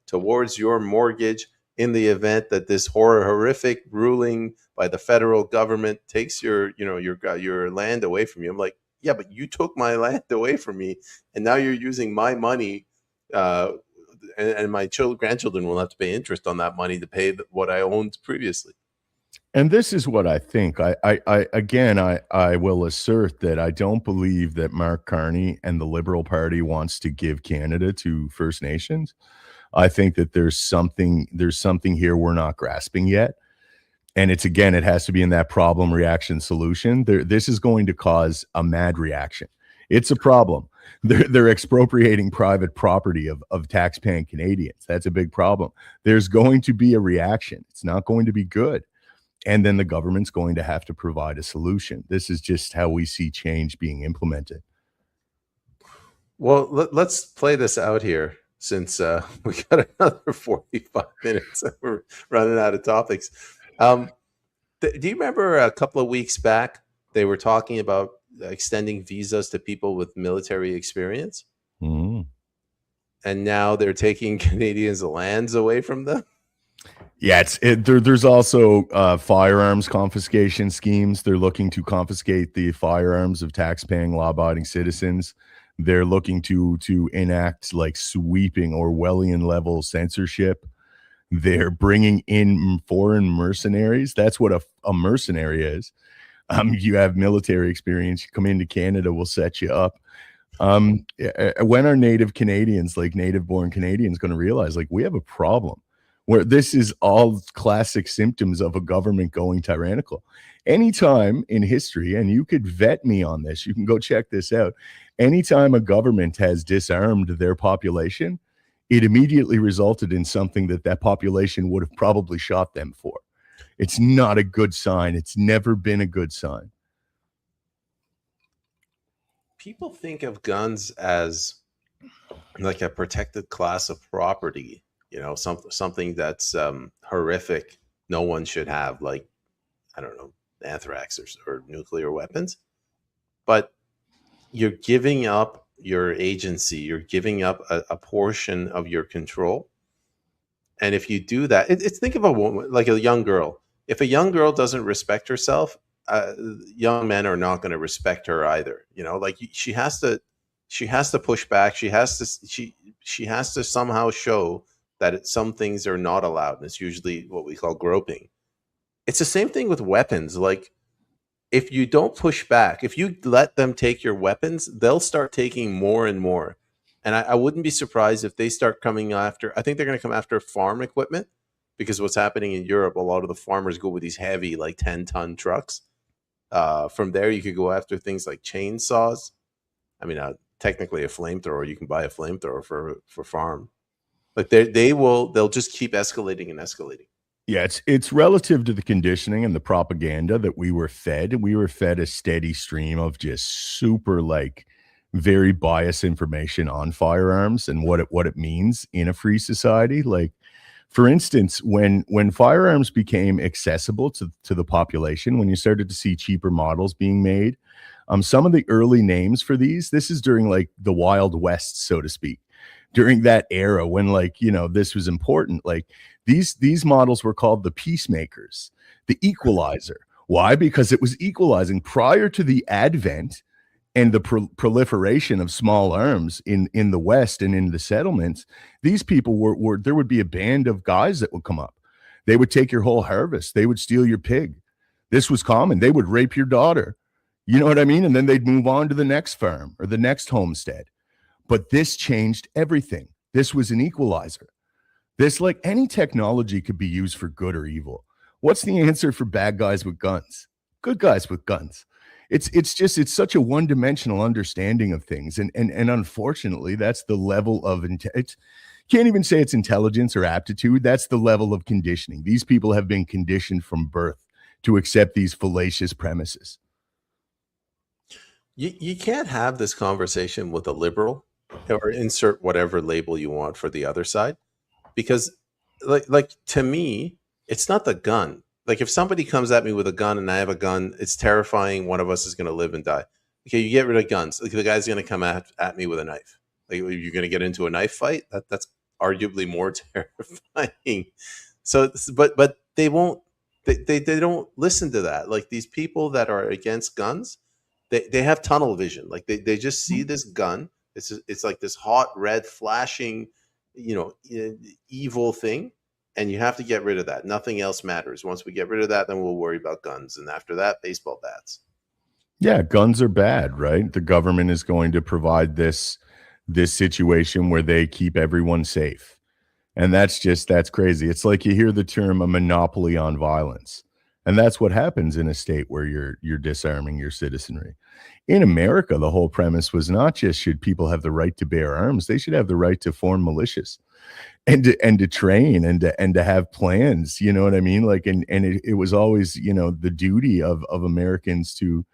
towards your mortgage in the event that this horrific ruling by the federal government takes your land away from you. I'm like, yeah, but you took my land away from me, and now you're using my money, and my grandchildren will have to pay interest on that money to pay what I owned previously. And this is what I think. I will assert that I don't believe that Mark Carney and the Liberal Party wants to give Canada to First Nations. I think that there's something here we're not grasping yet. And it has to be in that problem, reaction, solution. This is going to cause a mad reaction. It's a problem. They're expropriating private property of tax-paying Canadians. That's a big problem. There's going to be a reaction. It's not going to be good. And then the government's going to have to provide a solution. This is just how we see change being implemented. Well, let's play this out here. Since we got another 45 minutes, we're running out of topics. Do you remember a couple of weeks back, they were talking about extending visas to people with military experience? Mm-hmm. And now they're taking Canadians' lands away from them? Yeah, there's also firearms confiscation schemes. They're looking to confiscate the firearms of tax-paying, law-abiding citizens. They're looking to enact like sweeping Orwellian level censorship. They're bringing in foreign mercenaries. That's what a mercenary is. You have military experience. You come into Canada, we'll set you up. When are native Canadians, like native-born Canadians, going to realize like we have a problem? Where this is all classic symptoms of a government going tyrannical. Anytime in history, and you could vet me on this, you can go check this out. Anytime a government has disarmed their population, it immediately resulted in something that population would have probably shot them for. It's not a good sign. It's never been a good sign. People think of guns as like a protected class of property. Something that's horrific. No one should have, like, I don't know, anthrax or nuclear weapons. But you're giving up your agency. You're giving up a portion of your control. And if you do that, it's think of a woman, like a young girl. If a young girl doesn't respect herself, young men are not going to respect her either. You know, like she has to push back. She has to somehow show that some things are not allowed. And it's usually what we call groping. It's the same thing with weapons. Like, if you don't push back, if you let them take your weapons, they'll start taking more and more. And I wouldn't be surprised if they start coming after. I think they're going to come after farm equipment, because what's happening in Europe, a lot of the farmers go with these heavy, like 10-ton trucks. From there, you could go after things like chainsaws. I mean, technically a flamethrower. You can buy a flamethrower for farm. Like they'll just keep escalating and escalating. Yeah, it's relative to the conditioning and the propaganda that we were fed. We were fed a steady stream of just super, like, very biased information on firearms and what it means in a free society. Like, for instance, when firearms became accessible to the population, when you started to see cheaper models being made, some of the early names for these, this is during, like, the Wild West, so to speak, during that era when, like, you know, this was important. Like, these models were called the peacemakers, the equalizer. Why? Because it was equalizing prior to the advent and the proliferation of small arms in the West and in the settlements. These people were there would be a band of guys that would come up. They would take your whole harvest. They would steal your pig. This was common. They would rape your daughter. You know what I mean? And then they'd move on to the next farm or the next homestead. But this changed everything. This was an equalizer. This, like, any technology could be used for good or evil. What's the answer for bad guys with guns? Good guys with guns. It's such a one-dimensional understanding of things. And unfortunately, that's the level of can't even say it's intelligence or aptitude. That's the level of conditioning. These people have been conditioned from birth to accept these fallacious premises. You can't have this conversation with a liberal, or insert whatever label you want for the other side, because like to me, it's not the gun. Like, if somebody comes at me with a gun and I have a gun, it's terrifying. One of us is going to live and die. Okay, you get rid of guns. Like, the guy's going to come at me with a knife. Like, you're going to get into a knife fight. That's arguably more terrifying. So, but they won't. They don't listen to that. Like, these people that are against guns, they have tunnel vision. Like, they just see this gun. It's like this hot red flashing, evil thing. And you have to get rid of that. Nothing else matters. Once we get rid of that, then we'll worry about guns. And after that, baseball bats. Yeah, guns are bad, right? The government is going to provide this situation where they keep everyone safe. And that's crazy. It's like you hear the term a monopoly on violence. And that's what happens in a state where you're disarming your citizenry. In America, the whole premise was not just should people have the right to bear arms, they should have the right to form militias and to train and to have plans. You know what I mean? Like, and it was always, the duty of Americans to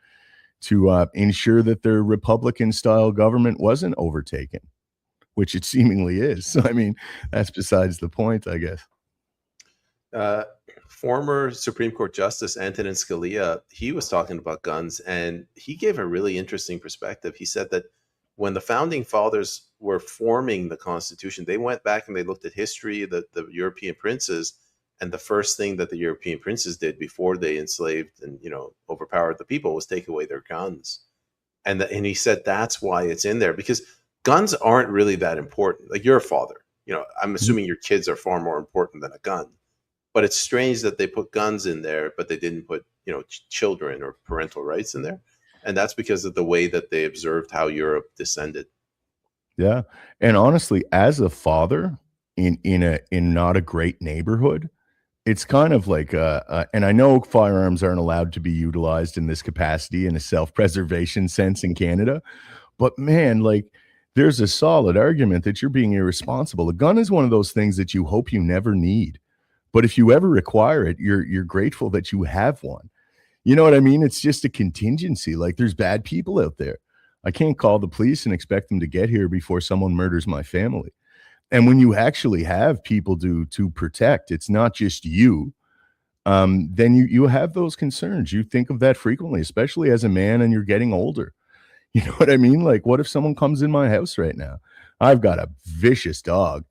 ensure that their Republican style government wasn't overtaken, which it seemingly is. So, I mean, that's besides the point, I guess. Former Supreme Court Justice Antonin Scalia, he was talking about guns, and he gave a really interesting perspective. He said that when the founding fathers were forming the Constitution, they went back and they looked at history, the European princes, and the first thing that the European princes did before they enslaved and overpowered the people was take away their guns. And he said that's why it's in there, because guns aren't really that important. Like, you're a father, I'm assuming your kids are far more important than a gun. But it's strange that they put guns in there, but they didn't put, children or parental rights in there. And that's because of the way that they observed how Europe descended. Yeah. And honestly, as a father in not a great neighborhood, it's kind of like, and I know firearms aren't allowed to be utilized in this capacity in a self-preservation sense in Canada, but man, like, there's a solid argument that you're being irresponsible. A gun is one of those things that you hope you never need. But if you ever require it, you're grateful that you have one. You know what I mean? It's just a contingency. Like, there's bad people out there. I can't call the police and expect them to get here before someone murders my family. And when you actually have people to protect, it's not just you. Then you have those concerns. You think of that frequently, especially as a man and you're getting older. You know what I mean? Like, what if someone comes in my house right now? I've got a vicious dog.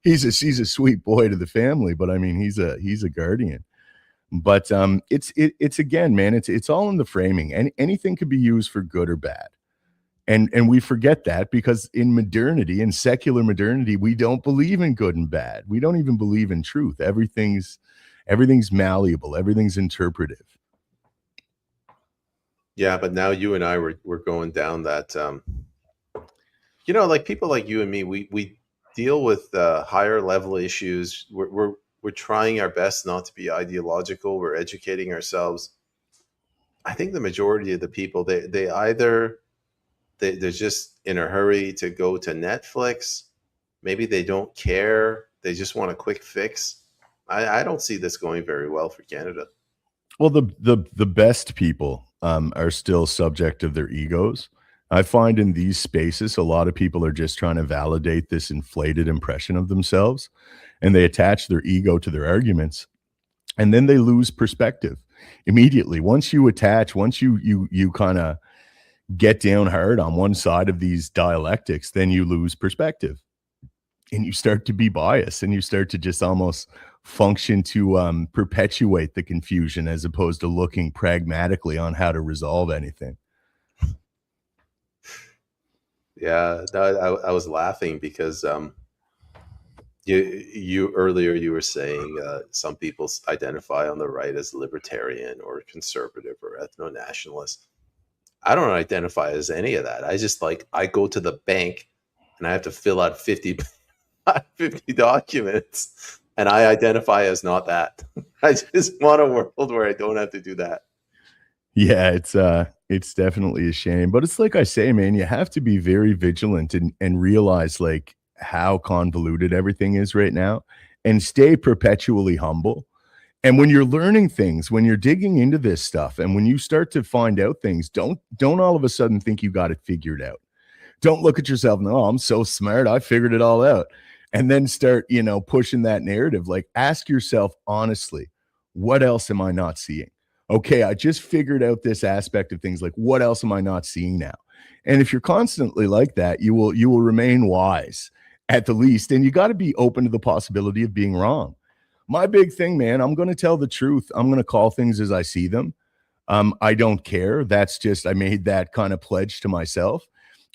He's a sweet boy to the family, but I mean, he's a guardian. But it's again, man, it's all in the framing, and anything could be used for good or bad. And we forget that because in modernity, in secular modernity, we don't believe in good and bad. We don't even believe in truth. Everything's malleable, everything's interpretive. Yeah, but now you and I we're going down that like people like you and me, we deal with higher level issues. We're trying our best not to be ideological. We're educating ourselves. I think the majority of the people, they either they're just in a hurry to go to Netflix. Maybe they don't care. They just want a quick fix. I don't see this going very well for Canada. Well, the best people are still subject of their egos. I find in these spaces, a lot of people are just trying to validate this inflated impression of themselves, and they attach their ego to their arguments, and then they lose perspective immediately. Once you kind of get down hard on one side of these dialectics, then you lose perspective and you start to be biased, and you start to just almost function to perpetuate the confusion as opposed to looking pragmatically on how to resolve anything. Yeah, I was laughing because you earlier you were saying some people identify on the right as libertarian or conservative or ethno-nationalist. I don't identify as any of that. I go to the bank and I have to fill out 50 documents, and I identify as not that. I just want a world where I don't have to do that. Yeah, it's definitely a shame, but it's like I say, man, you have to be very vigilant and realize like how convoluted everything is right now, and stay perpetually humble. And when you're learning things, when you're digging into this stuff, and when you start to find out things, don't all of a sudden think you got it figured out. Don't look at yourself and, oh, I'm so smart, I figured it all out. And then start, pushing that narrative. Like, ask yourself honestly, what else am I not seeing? Okay, I just figured out this aspect of things. Like, what else am I not seeing now? And if you're constantly like that, you will remain wise at the least. And you got to be open to the possibility of being wrong. My big thing, man, I'm going to tell the truth. I'm going to call things as I see them. I don't care. That's just, I made that kind of pledge to myself.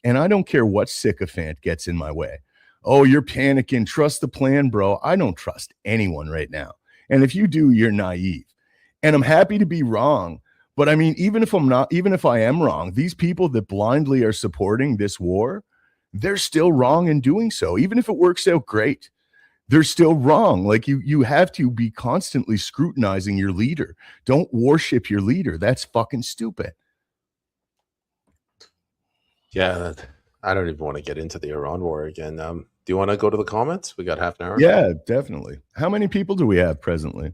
And I don't care what sycophant gets in my way. Oh, you're panicking. Trust the plan, bro. I don't trust anyone right now. And if you do, you're naive. And I'm happy to be wrong. But I mean, even if I am wrong, these people that blindly are supporting this war, they're still wrong in doing so. Even if it works out great, they're still wrong. Like you have to be constantly scrutinizing your leader. Don't worship your leader. That's fucking stupid. Yeah, I don't even want to get into the Iran war again. Do you want to go to the comments? We got half an hour. Yeah, definitely. How many people do we have presently?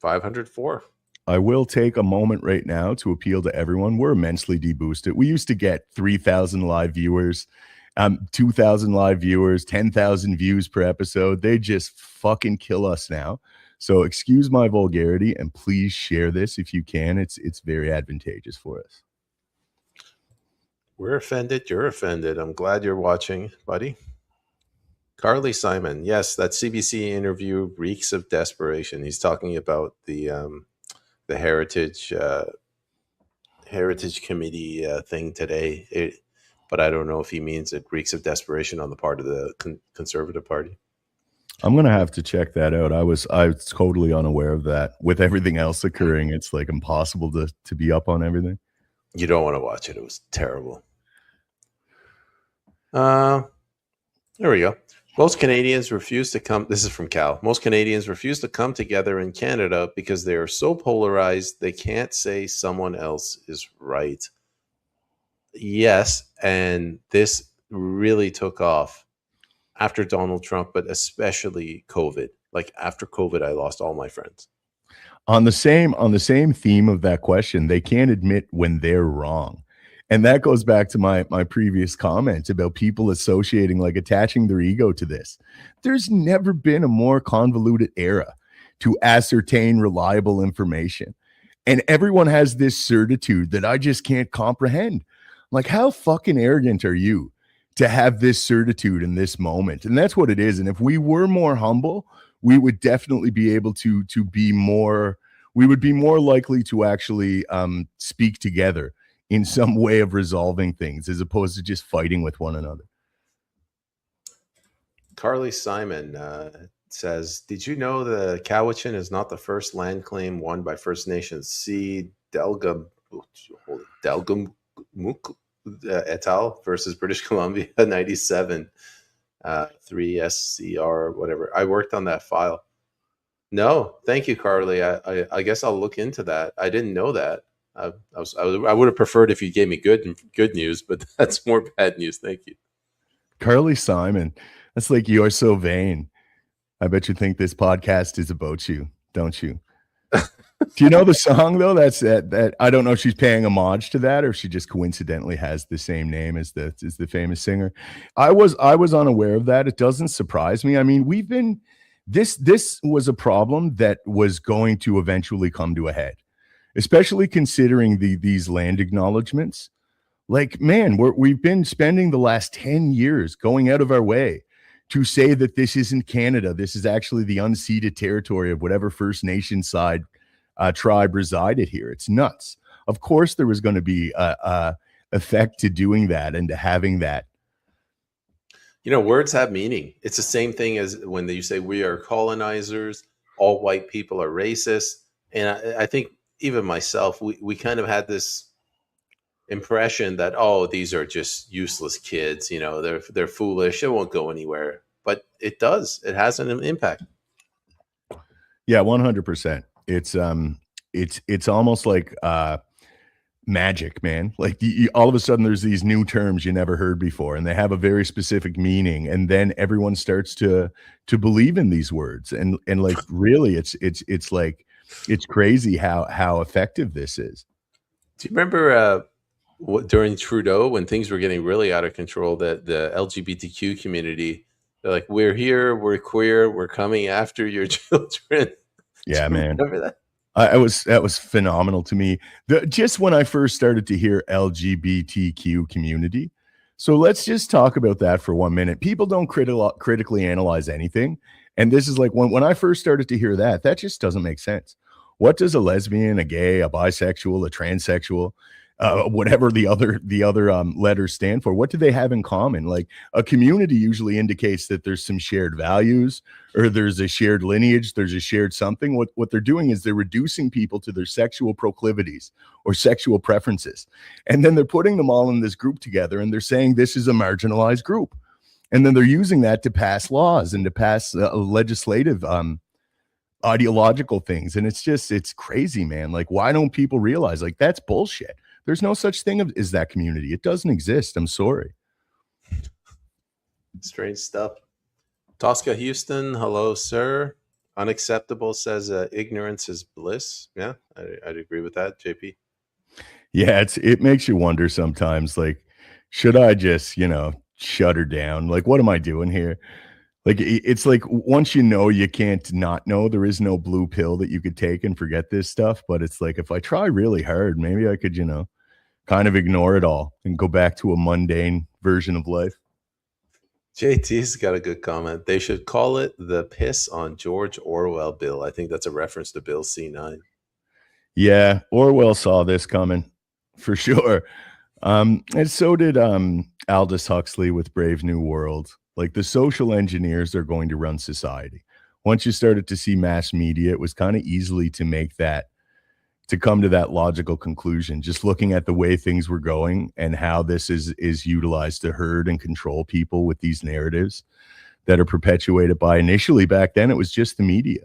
504. I will take a moment right now to appeal to everyone. We're immensely deboosted. We used to get 3,000 live viewers, 2,000 live viewers, 10,000 views per episode. They just fucking kill us now. So excuse my vulgarity and please share this if you can. It's very advantageous for us. We're offended. You're offended. I'm glad you're watching, buddy. Carly Simon. Yes, that CBC interview reeks of desperation. He's talking about the Heritage Committee thing today. But I don't know if he means it reeks of desperation on the part of the Conservative Party. I'm going to have to check that out. I was totally unaware of that. With everything else occurring, it's like impossible to be up on everything. You don't want to watch it. It was terrible. There we go. Most Canadians refuse to come. This is from Cal. Most Canadians refuse to come together in Canada because they are so polarized they can't say someone else is right. Yes, and this really took off after Donald Trump, but especially COVID. Like after COVID, I lost all my friends. On the same theme of that question, they can't admit when they're wrong. And that goes back to my previous comment about people associating, like attaching their ego to this. There's never been a more convoluted era to ascertain reliable information. And everyone has this certitude that I just can't comprehend. Like, how fucking arrogant are you to have this certitude in this moment? And that's what it is. And if we were more humble, we would definitely be able to be more we would be more likely to actually speak together in some way of resolving things as opposed to just fighting with one another. Carly Simon says, did you know the Cowichan is not the first land claim won by First Nations? See Delgamuk et al. Versus British Columbia 97 3 SCR, whatever. I worked on that file. No, thank you, Carly. I guess I'll look into that. I didn't know that. I would have preferred if you gave me good news, but that's more bad news. Thank you. Carly Simon, that's like, you are so vain. I bet you think this podcast is about you, don't you? Do you know the song though? That's that I don't know if she's paying homage to that or if she just coincidentally has the same name as the famous singer. I was unaware of that. It doesn't surprise me. I mean, this was a problem that was going to eventually come to a head, especially considering these land acknowledgements. Like, man, we've been spending the last 10 years going out of our way to say that this isn't Canada. This is actually the unceded territory of whatever First Nation side tribe resided here. It's nuts. Of course, there was going to be a effect to doing that and to having that. You know, words have meaning. It's the same thing as when you say we are colonizers, all white people are racist. And I think even myself, we kind of had this impression that, oh, these are just useless kids. You know, they're foolish. It won't go anywhere. But it does. It has an impact. Yeah, 100%. It's almost like magic, man. Like all of a sudden there's these new terms you never heard before and they have a very specific meaning, and then everyone starts to believe in these words, and like really it's like, it's crazy how effective this is. Do you remember during Trudeau, when things were getting really out of control, that the LGBTQ community, they're like, we're here, we're queer, we're coming after your children? Yeah, man. Remember that? That was phenomenal to me. Just when I first started to hear LGBTQ community. So let's just talk about that for 1 minute. People don't critically analyze anything. And this is like, when I first started to hear that just doesn't make sense. What does a lesbian, a gay, a bisexual, a transsexual, whatever the other letters stand for, what do they have in common? Like, a community usually indicates that there's some shared values, or there's a shared lineage, there's a shared something. What they're doing is they're reducing people to their sexual proclivities or sexual preferences, and then they're putting them all in this group together, and they're saying this is a marginalized group, and then they're using that to pass laws and to pass legislative ideological things. And it's crazy, man. Like, why don't people realize, like, that's bullshit? There's no such thing as that community. It doesn't exist. I'm sorry. Strange stuff. Tosca Houston, hello, sir. Unacceptable says ignorance is bliss. Yeah, I'd agree with that, JP. Yeah, it makes you wonder sometimes, like, should I just, shut her down? Like, what am I doing here? Like, it's like, once you know, you can't not know. There is no blue pill that you could take and forget this stuff. But it's like, if I try really hard, maybe I could, kind of ignore it all and go back to a mundane version of life. JT's got a good comment. They should call it the piss on George Orwell bill. I think that's a reference to Bill C9. Yeah, Orwell saw this coming for sure. And so did Aldous Huxley with Brave New World. Like, the social engineers are going to run society. Once you started to see mass media, it was kind of easily to come to that logical conclusion, just looking at the way things were going and how this is utilized to herd and control people with these narratives that are perpetuated by, initially back then, it was just the media.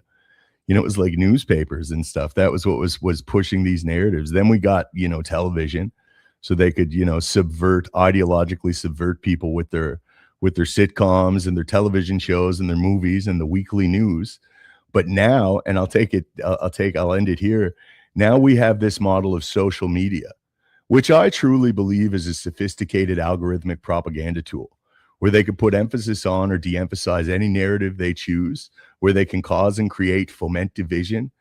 It was like newspapers and stuff. That was what was pushing these narratives. Then we got, television, so they could, ideologically subvert people with their sitcoms and their television shows and their movies and the weekly news. But now, and I'll end it here. Now we have this model of social media, which I truly believe is a sophisticated algorithmic propaganda tool, where they could put emphasis on or de-emphasize any narrative they choose, where they can cause and foment division.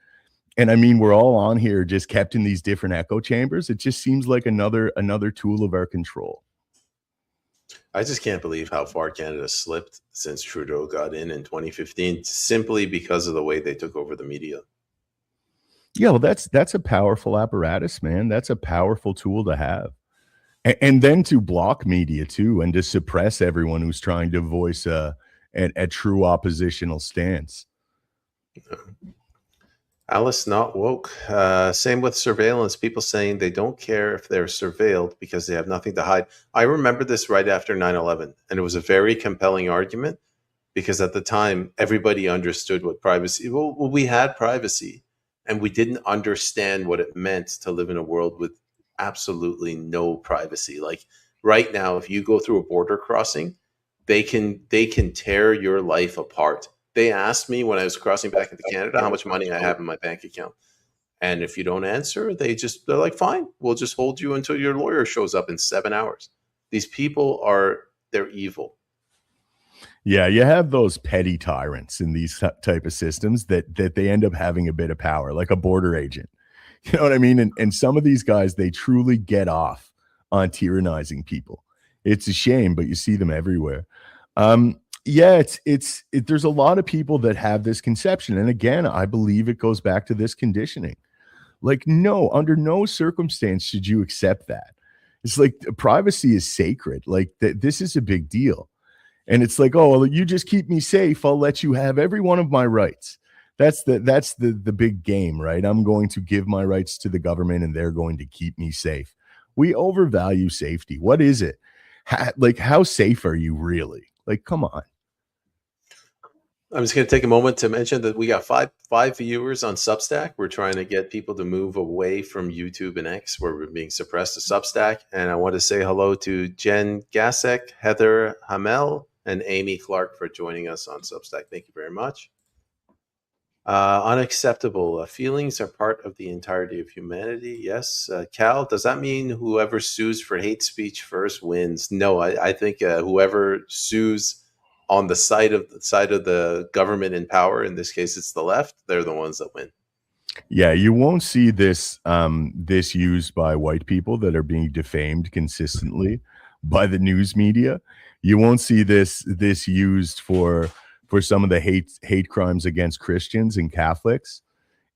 And I mean, we're all on here just kept in these different echo chambers. It just seems like another tool of our control. I just can't believe how far Canada slipped since Trudeau got in 2015, simply because of the way they took over the media. Yeah, well, that's a powerful apparatus, man. That's a powerful tool to have. And then to block media too, and to suppress everyone who's trying to voice a true oppositional stance. Alice not woke. Same with surveillance. People saying they don't care if they're surveilled because they have nothing to hide. I remember this right after 9/11, and it was a very compelling argument because at the time everybody understood what privacy. Well, we had privacy, and we didn't understand what it meant to live in a world with absolutely no privacy. Like right now, if you go through a border crossing, they can tear your life apart. They asked me when I was crossing back into Canada how much money I have in my bank account. And if you don't answer, they're like, fine, we'll just hold you until your lawyer shows up in 7 hours. These people they're evil. Yeah, you have those petty tyrants in these type of systems that they end up having a bit of power, like a border agent. You know what I mean? And some of these guys, they truly get off on tyrannizing people. It's a shame, but you see them everywhere. Yeah, there's a lot of people that have this conception. And again, I believe it goes back to this conditioning. Like, no, under no circumstance should you accept that. It's like privacy is sacred. Like this is a big deal. And it's like, oh, well, you just keep me safe. I'll let you have every one of my rights. That's the big game, right? I'm going to give my rights to the government and they're going to keep me safe. We overvalue safety. What is it? How safe are you really? Like, come on. I'm just going to take a moment to mention that we got five viewers on Substack. We're trying to get people to move away from YouTube and X, where we're being suppressed to Substack. And I want to say hello to Jen Gasek, Heather Hamel, and Amy Clark for joining us on Substack. Thank you very much. Unacceptable. Feelings are part of the entirety of humanity. Yes. Cal, does that mean whoever sues for hate speech first wins? No, I think whoever sues on the side of the government in power, in this case it's the left, they're the ones that win. Yeah, you won't see this this used by white people that are being defamed consistently by the news media. You won't see this used for some of the hate crimes against Christians and Catholics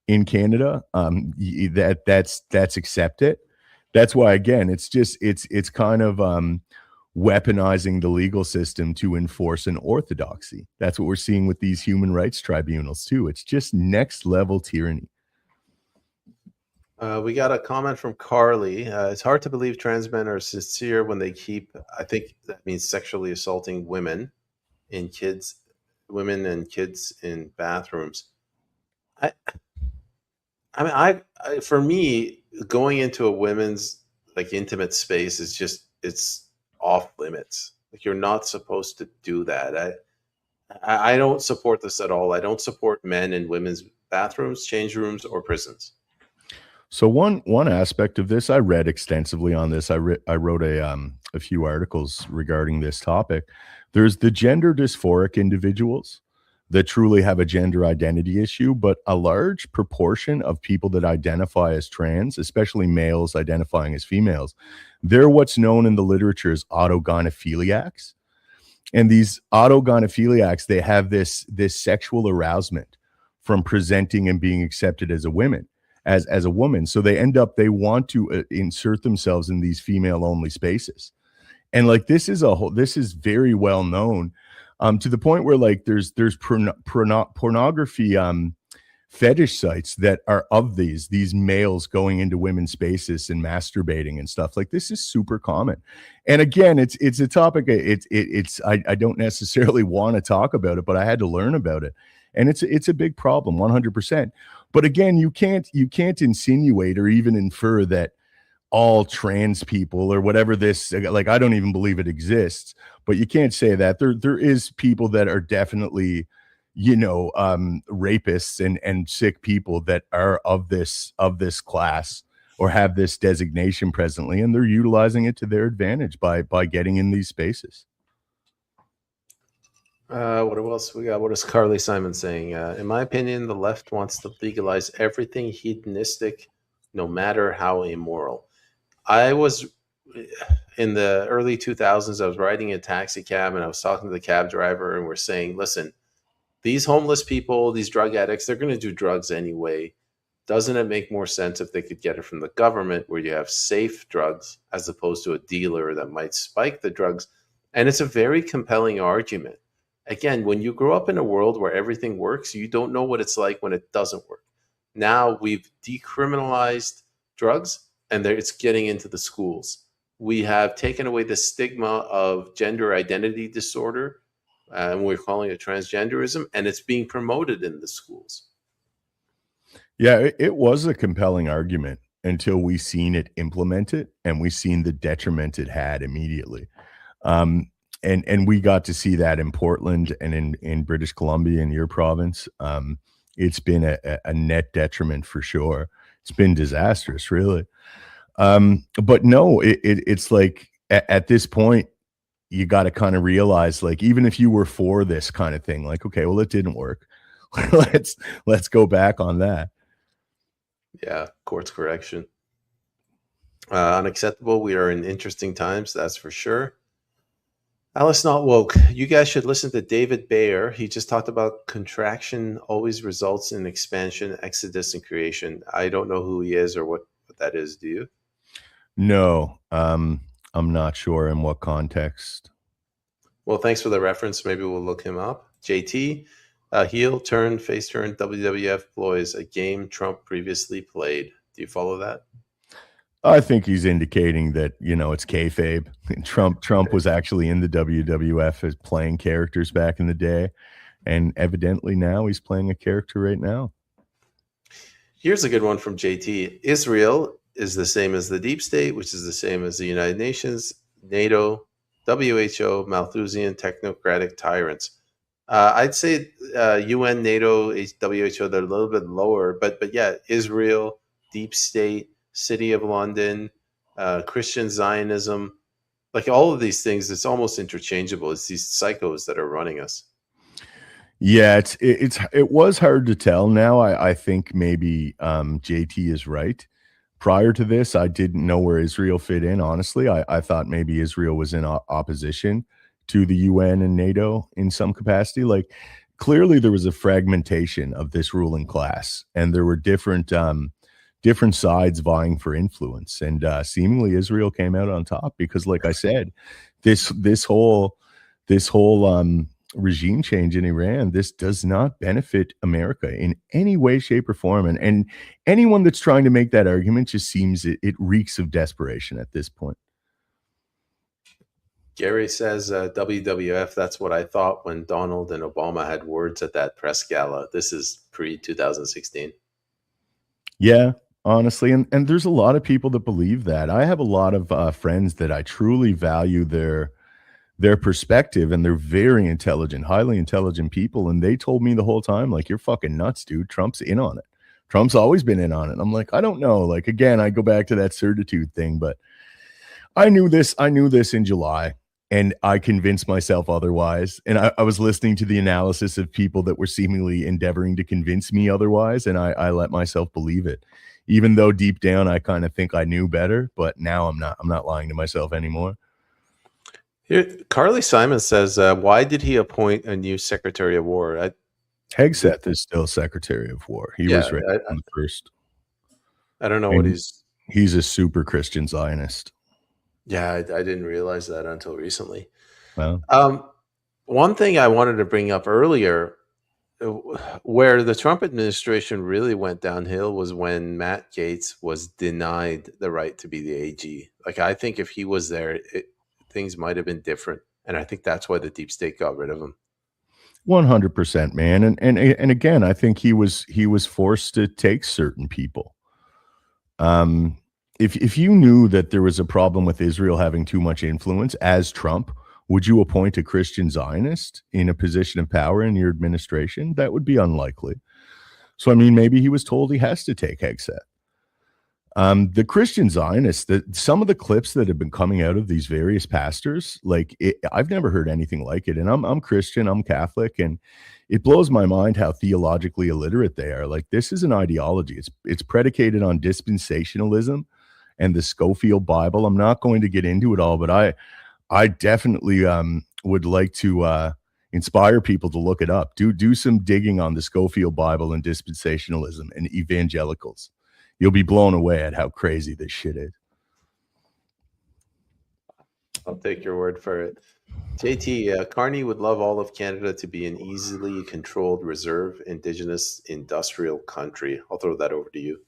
in Canada. That's accepted. That's why, again, it's kind of weaponizing the legal system to enforce an orthodoxy. That's what we're seeing with these human rights tribunals too. It's just next level tyranny. We got a comment from Carly. It's hard to believe trans men are sincere when they keep, I think that means sexually assaulting women and kids in bathrooms. For me, going into a women's like intimate space is it's off limits. Like, you're not supposed to do that. I don't support this at all. I don't support men in women's bathrooms, change rooms, or prisons. So one aspect of this, I read extensively on this. I wrote a few articles regarding this topic. There's the gender dysphoric individuals that truly have a gender identity issue, but a large proportion of people that identify as trans, especially males identifying as females, they're what's known in the literature as autogynephiliacs. And these autogynephiliacs, they have this sexual arousement from presenting and being accepted as a woman. As a woman, so they want to insert themselves in these female only spaces, and like this is very well known, to the point where like there's pornography fetish sites that are of these males going into women's spaces and masturbating and stuff. Like, this is super common, and again, it's a topic. I don't necessarily want to talk about it, but I had to learn about it, and it's a big problem, 100%. But again, you can't insinuate or even infer that all trans people or whatever this, like, I don't even believe it exists, but you can't say that. There is people that are definitely, rapists and sick people that are of this class or have this designation presently, and they're utilizing it to their advantage by getting in these spaces. What else we got? What is Carly Simon saying? In my opinion, the left wants to legalize everything hedonistic, no matter how immoral. I was in the early 2000s, I was riding a taxi cab and I was talking to the cab driver, and we're saying, listen, these homeless people, these drug addicts, they're going to do drugs anyway. Doesn't it make more sense if they could get it from the government, where you have safe drugs, as opposed to a dealer that might spike the drugs? And it's a very compelling argument. Again, when you grow up in a world where everything works, you don't know what it's like when it doesn't work. Now we've decriminalized drugs, and it's getting into the schools. We have taken away the stigma of gender identity disorder, and we're calling it transgenderism, and it's being promoted in the schools. Yeah, it was a compelling argument until we seen it implemented, and we seen the detriment it had immediately. And we got to see that in Portland and in British Columbia, in your province. It's been a net detriment for sure. It's been disastrous, really. But no, it's like at this point, you got to kind of realize, like, even if you were for this kind of thing, like, okay, well, it didn't work. let's go back on that. Yeah, course correction. Unacceptable. We are in interesting times, that's for sure. Alice Not Woke. You guys should listen to David Bayer. He just talked about contraction always results in expansion, exodus, and creation. I don't know who he is or what that is. Do you? No, I'm not sure in what context. Well, thanks for the reference. Maybe we'll look him up. JT, heel turn, face turn, WWF employs a game Trump previously played. Do you follow that? I think he's indicating that, it's kayfabe. Trump was actually in the WWF as playing characters back in the day, and evidently now he's playing a character right now. Here's a good one from JT. Israel is the same as the deep state, which is the same as the United Nations, NATO, WHO, Malthusian, technocratic tyrants. I'd say UN, NATO, WHO, they're a little bit lower, but yeah, Israel, deep state, City of London, Christian Zionism, like all of these things, it's almost interchangeable. It's these psychos that are running us. Yeah, it was hard to tell. Now I think maybe JT is right. Prior to this, I didn't know where Israel fit in. Honestly, I thought maybe Israel was in opposition to the UN and NATO in some capacity. Like, clearly there was a fragmentation of this ruling class, and there were different sides vying for influence, and seemingly Israel came out on top because, like I said, this whole regime change in Iran, this does not benefit America in any way, shape, or form. And anyone that's trying to make that argument just seems it reeks of desperation at this point. Gary says, WWF, that's what I thought when Donald and Obama had words at that press gala. This is pre-2016. Yeah, honestly. And there's a lot of people that believe that. I have a lot of friends that I truly value their perspective, and they're very intelligent, highly intelligent people. And they told me the whole time, like, you're fucking nuts, dude. Trump's in on it. Trump's always been in on it. And I'm like, I don't know. Like, again, I go back to that certitude thing, but I knew this in July, and I convinced myself otherwise. And I was listening to the analysis of people that were seemingly endeavoring to convince me otherwise, and I let myself believe it, even though deep down I kind of think I knew better. But now I'm not lying to myself anymore. Here, Carly Simon says, why did he appoint a new Secretary of War? Hegseth is still Secretary of War. He was right on the first. I don't know and what he's a super Christian Zionist. Yeah, I didn't realize that until recently. Well, one thing I wanted to bring up earlier, where the Trump administration really went downhill, was when Matt Gaetz was denied the right to be the AG. Like, I think if he was there, things might have been different. And I think that's why the deep state got rid of him. 100%, man. And again, I think he was forced to take certain people. If you knew that there was a problem with Israel having too much influence as Trump, would you appoint a Christian Zionist in a position of power in your administration? That would be unlikely. So, I mean, maybe he was told he has to take Hegseth. The Christian Zionists, some of the clips that have been coming out of these various pastors, like, I've never heard anything like it. And I'm Christian, I'm Catholic, and it blows my mind how theologically illiterate they are. Like, this is an ideology. It's predicated on dispensationalism and the Scofield Bible. I'm not going to get into it all, but I definitely would like to Inspire people to look it up. Do some digging on the Scofield Bible and dispensationalism and evangelicals. You'll be blown away at how crazy this shit is. I'll take your word for it. JT, Carney would love all of Canada to be an easily controlled reserve Indigenous industrial country. I'll throw that over to you.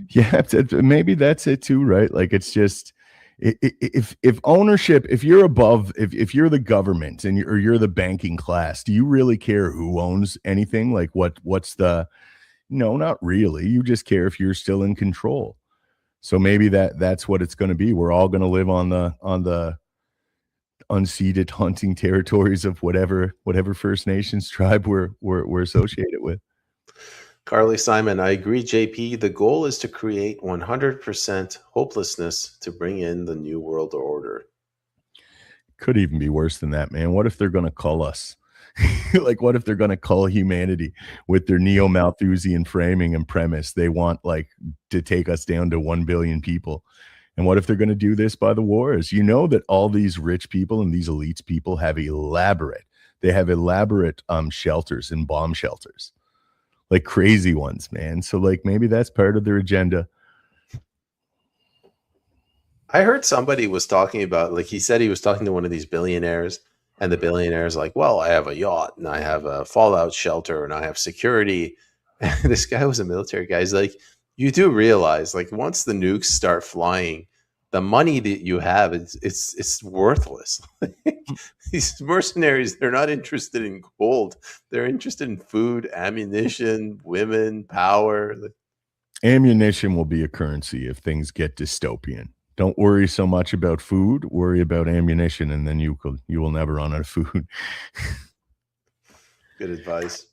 Yeah, maybe that's it too, right? Like, it's just, if ownership, if you're above, if you're the government and you're the banking class, do you really care who owns anything? Like, what's the, no, not really. You just care if you're still in control. So maybe that's what it's going to be. We're all going to live on the unceded hunting territories of whatever First Nations tribe we're associated with. Carly Simon, I agree, JP. The goal is to create 100% hopelessness to bring in the new world order. Could even be worse than that, man. What if they're going to cull us? Like, what if they're going to cull humanity with their neo-Malthusian framing and premise? They want, like, to take us down to 1 billion people. And what if they're going to do this by the wars? You know that all these rich people and these elites people have elaborate shelters and bomb shelters. Like, crazy ones, man. So, like, maybe that's part of their agenda. I heard somebody was talking about, like, he said he was talking to one of these billionaires, and the billionaire's like, well, I have a yacht, and I have a fallout shelter, and I have security. And this guy was a military guy. He's like, you do realize, like, once the nukes start flying, the money that you have, it's worthless. These mercenaries, they're not interested in gold. They're interested in food, ammunition, women, power. Ammunition will be a currency if things get dystopian. Don't worry so much about food, worry about ammunition, and then you will never run out of food. Good advice.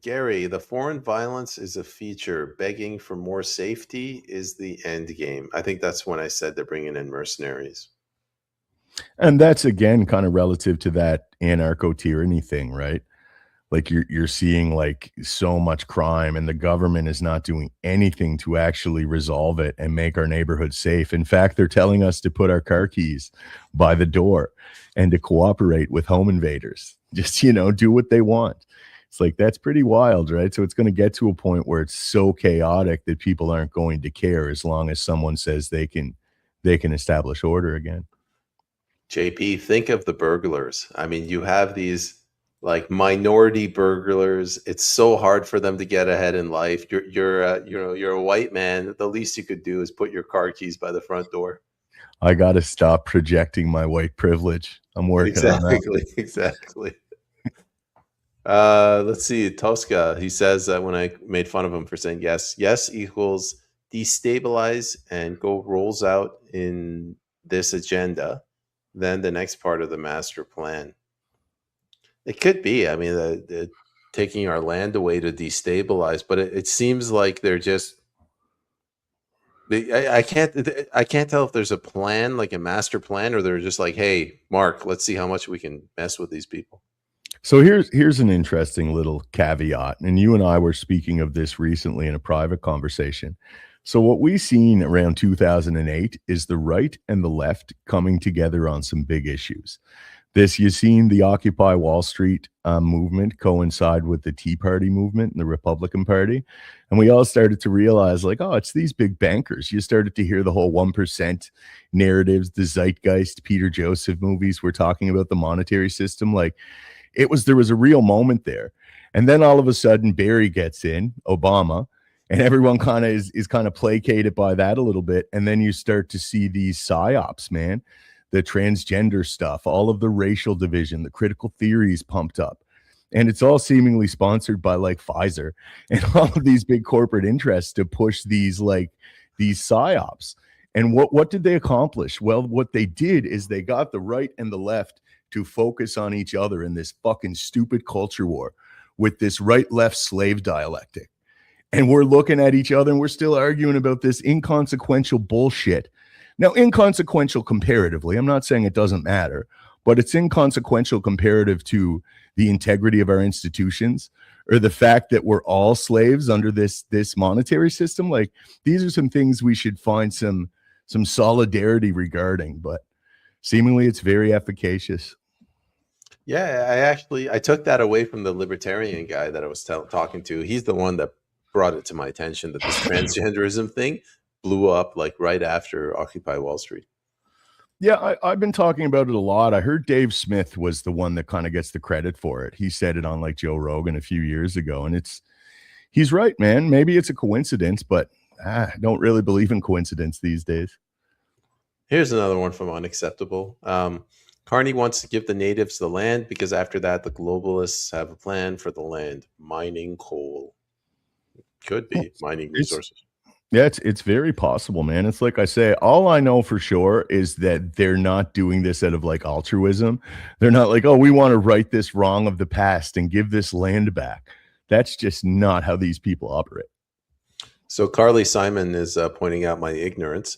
Gary, the foreign violence is a feature. Begging for more safety is the end game. I think that's when I said they're bringing in mercenaries. And that's, again, kind of relative to that anarcho-tyranny thing, right? Like, you're seeing, like, so much crime, and the government is not doing anything to actually resolve it and make our neighborhood safe. In fact, they're telling us to put our car keys by the door and to cooperate with home invaders. Just, do what they want. It's like, that's pretty wild, right? So it's going to get to a point where it's so chaotic that people aren't going to care as long as someone says they can establish order again. JP, think of the burglars. I mean, you have these, like, minority burglars. It's so hard for them to get ahead in life. You're a white man. The least you could do is put your car keys by the front door. I got to stop projecting my white privilege. I'm working on that. Exactly. Let's see. Tosca, he says that when I made fun of him for saying yes equals destabilize and go rolls out in this agenda, then the next part of the master plan. It could be. I mean, the taking our land away to destabilize, but it seems like they're just. I can't tell if there's a plan, like a master plan, or they're just like, hey, Mark, let's see how much we can mess with these people. So here's an interesting little caveat, and you and I were speaking of this recently in a private conversation. So what we've seen around 2008 is the right and the left coming together on some big issues. You've seen the Occupy Wall Street movement coincide with the Tea Party movement and the Republican Party. And we all started to realize, like, oh, it's these big bankers. You started to hear the whole 1% narratives, the Zeitgeist, Peter Joseph movies. We're talking about the monetary system. Like, there was a real moment there. And then all of a sudden Barry gets in, Obama, and everyone kind of is kind of placated by that a little bit. And then you start to see these psyops, man, the transgender stuff, all of the racial division, the critical theories pumped up. And it's all seemingly sponsored by, like, Pfizer and all of these big corporate interests to push these psyops. And what did they accomplish? Well, what they did is they got the right and the left to focus on each other in this fucking stupid culture war with this right-left slave dialectic. And we're looking at each other and we're still arguing about this inconsequential bullshit. Now, inconsequential comparatively, I'm not saying it doesn't matter, but it's inconsequential comparative to the integrity of our institutions or the fact that we're all slaves under this monetary system. Like, these are some things we should find some solidarity regarding, but seemingly it's very efficacious. Yeah, I took that away from the libertarian guy that I was talking to. He's the one that brought it to my attention that this transgenderism thing blew up like right after Occupy Wall Street. Yeah, I've been talking about it a lot. I heard Dave Smith was the one that kind of gets the credit for it. He said it on like Joe Rogan a few years ago, and he's right, man. Maybe it's a coincidence, but I don't really believe in coincidence these days. Here's another one from Unacceptable. Carney wants to give the natives the land because after that, the globalists have a plan for the land, mining coal. Could be mining resources. Yeah, it's very possible, man. It's like I say, all I know for sure is that they're not doing this out of like altruism. They're not like, oh, we want to right this wrong of the past and give this land back. That's just not how these people operate. So Carly Simon is pointing out my ignorance.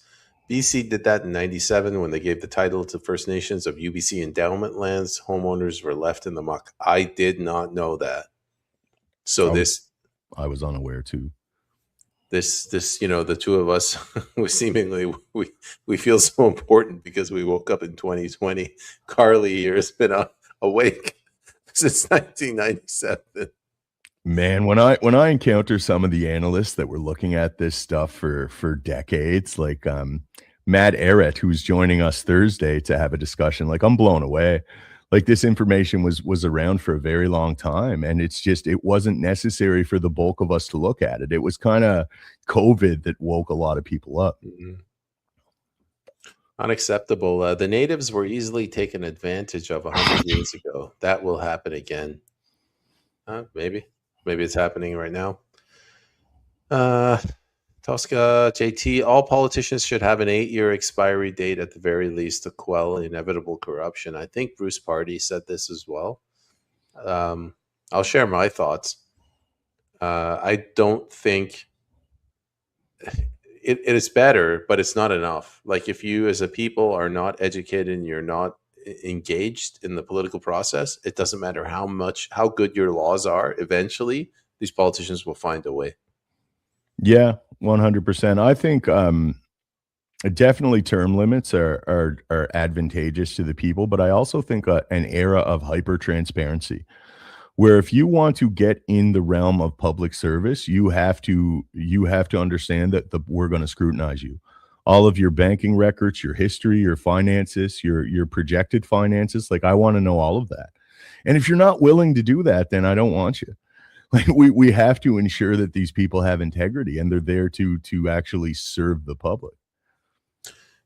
BC did that in 97 when they gave the title to First Nations of UBC endowment lands. Homeowners were left in the muck. I did not know that. So I was unaware too. This, the two of us, we feel so important because we woke up in 2020. Carly here has been awake since 1997. Man, when I encounter some of the analysts that were looking at this stuff for decades, like Matt Errett, who's joining us Thursday to have a discussion, like I'm blown away. Like this information was around for a very long time, and it wasn't necessary for the bulk of us to look at it. It was kind of COVID that woke a lot of people up. Mm-hmm. Unacceptable. The natives were easily taken advantage of 100 years ago. That will happen again. Maybe it's happening right now. Tosca JT, all politicians should have an 8-year expiry date at the very least to quell inevitable corruption. I think Bruce Party said this as well. I'll share my thoughts. I don't think it is better, but it's not enough. Like if you as a people are not educated and you're not engaged in the political process, it doesn't matter how good your laws are. Eventually, these politicians will find a way. Yeah, 100%. I think definitely term limits are advantageous to the people, but I also think an era of hyper transparency, where if you want to get in the realm of public service, you have to understand that we're going to scrutinize you. All of your banking records, your history, your finances, your projected finances. Like I want to know all of that. And if you're not willing to do that, then I don't want you. Like we have to ensure that these people have integrity and they're there to actually serve the public.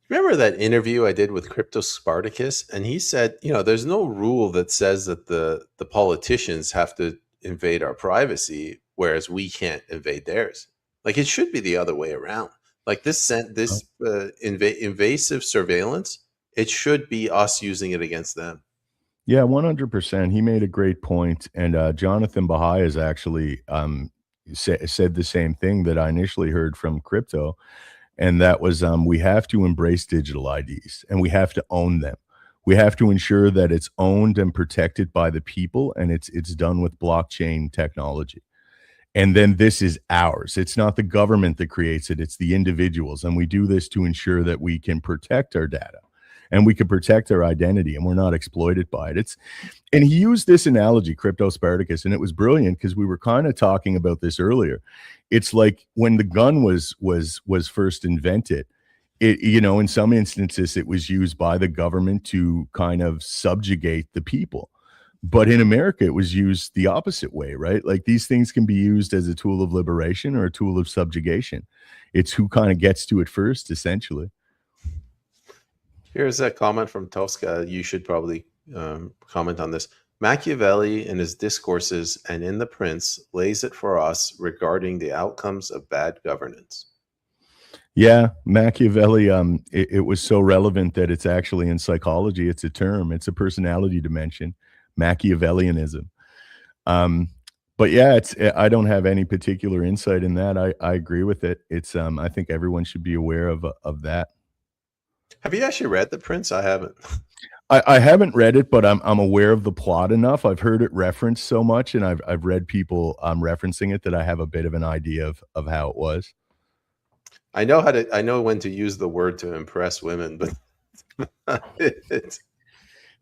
Remember that interview I did with Crypto Spartacus? And he said, there's no rule that says that the politicians have to invade our privacy, whereas we can't invade theirs. Like it should be the other way around. Like this invasive surveillance, it should be us using it against them. Yeah, 100%. He made a great point. And Jonathan Bahai has actually said the same thing that I initially heard from crypto. And that was we have to embrace digital IDs and we have to own them. We have to ensure that it's owned and protected by the people and it's done with blockchain technology. And then this is ours. It's not the government that creates it. It's the individuals. And we do this to ensure that we can protect our data and we can protect our identity and we're not exploited by it. And he used this analogy, Crypto Spartacus, and it was brilliant because we were kind of talking about this earlier. It's like when the gun was first invented, in some instances it was used by the government to kind of subjugate the people. But in America, it was used the opposite way, right? Like these things can be used as a tool of liberation or a tool of subjugation. It's who kind of gets to it first, essentially. Here's a comment from Tosca. You should probably comment on this. Machiavelli in his discourses and in The Prince lays it for us regarding the outcomes of bad governance. Yeah, Machiavelli, it was so relevant that it's actually in psychology. It's a term. It's a personality dimension, Machiavellianism. But yeah, I don't have any particular insight in that. I agree with it. It's I think everyone should be aware of that. Have you actually read The Prince? I haven't. I haven't read it, but I'm aware of the plot enough. I've heard it referenced so much, and I've read people referencing it that I have a bit of an idea of how it was. I know when to use the word to impress women, but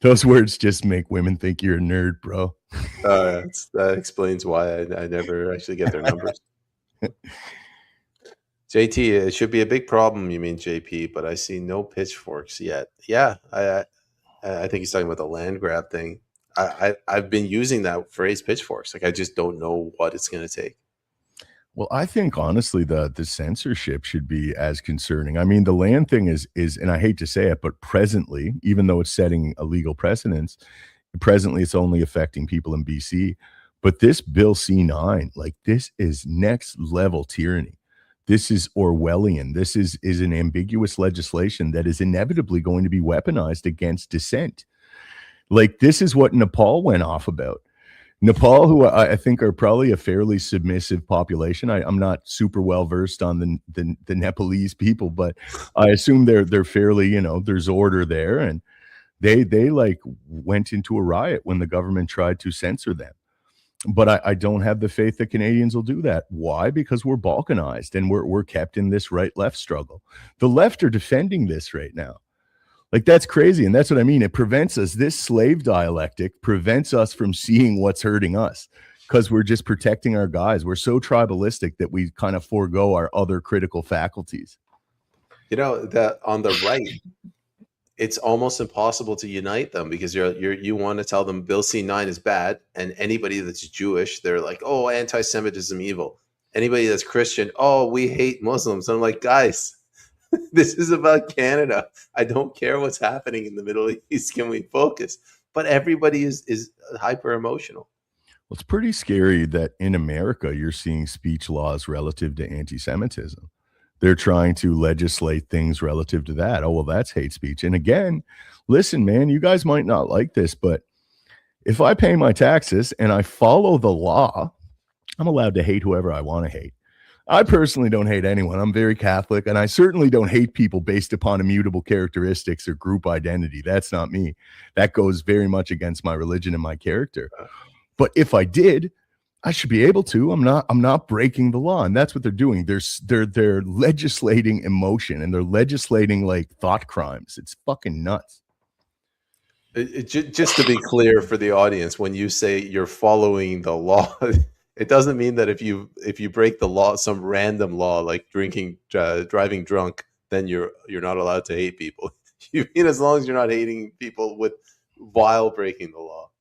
Those words just make women think you're a nerd, bro. That explains why I never actually get their numbers. JT, it should be a big problem, you mean, JP, but I see no pitchforks yet. Yeah, I think he's talking about the land grab thing. I've been using that phrase, pitchforks. Like, I just don't know what it's going to take. Well, I think honestly the censorship should be as concerning. I mean, the land thing is, and I hate to say it, but presently, even though it's setting a legal precedence, presently it's only affecting people in BC. But this Bill C9, like, this is next level tyranny. This is Orwellian. This is an ambiguous legislation that is inevitably going to be weaponized against dissent. Like, this is what Nepal went off about. Nepal, who I think are probably a fairly submissive population. I'm not super well versed on the Nepalese people, but I assume they're fairly, there's order there, and they like went into a riot when the government tried to censor them. But I don't have the faith that Canadians will do that. Why? Because we're balkanized and we're kept in this right-left struggle. The left are defending this right now. Like, that's crazy. And that's what I mean. It prevents us. This slave dialectic prevents us from seeing what's hurting us because we're just protecting our guys. We're so tribalistic that we kind of forego our other critical faculties. That on the right, it's almost impossible to unite them because you want to tell them Bill C9 is bad, and anybody that's Jewish, they're like, oh, anti-Semitism evil. Anybody that's Christian, oh, we hate Muslims. I'm like, guys, this is about Canada. I don't care what's happening in the Middle East. Can we focus? But everybody is hyper emotional. Well, it's pretty scary that in America you're seeing speech laws relative to anti-Semitism. They're trying to legislate things relative to that. Oh, well, that's hate speech. And again, listen, man, you guys might not like this, but if I pay my taxes and I follow the law, I'm allowed to hate whoever I want to hate. I personally don't hate anyone. I'm very Catholic, and I certainly don't hate people based upon immutable characteristics or group identity. That's not me. That goes very much against my religion and my character. But if I did, I should be able to. I'm not breaking the law, and that's what they're doing. They're legislating emotion, and they're legislating like thought crimes. It's fucking nuts. Just to be clear for the audience, when you say you're following the law, it doesn't mean that if you break the law, some random law like driving drunk, then you're not allowed to hate people. You mean as long as you're not hating people while breaking the law.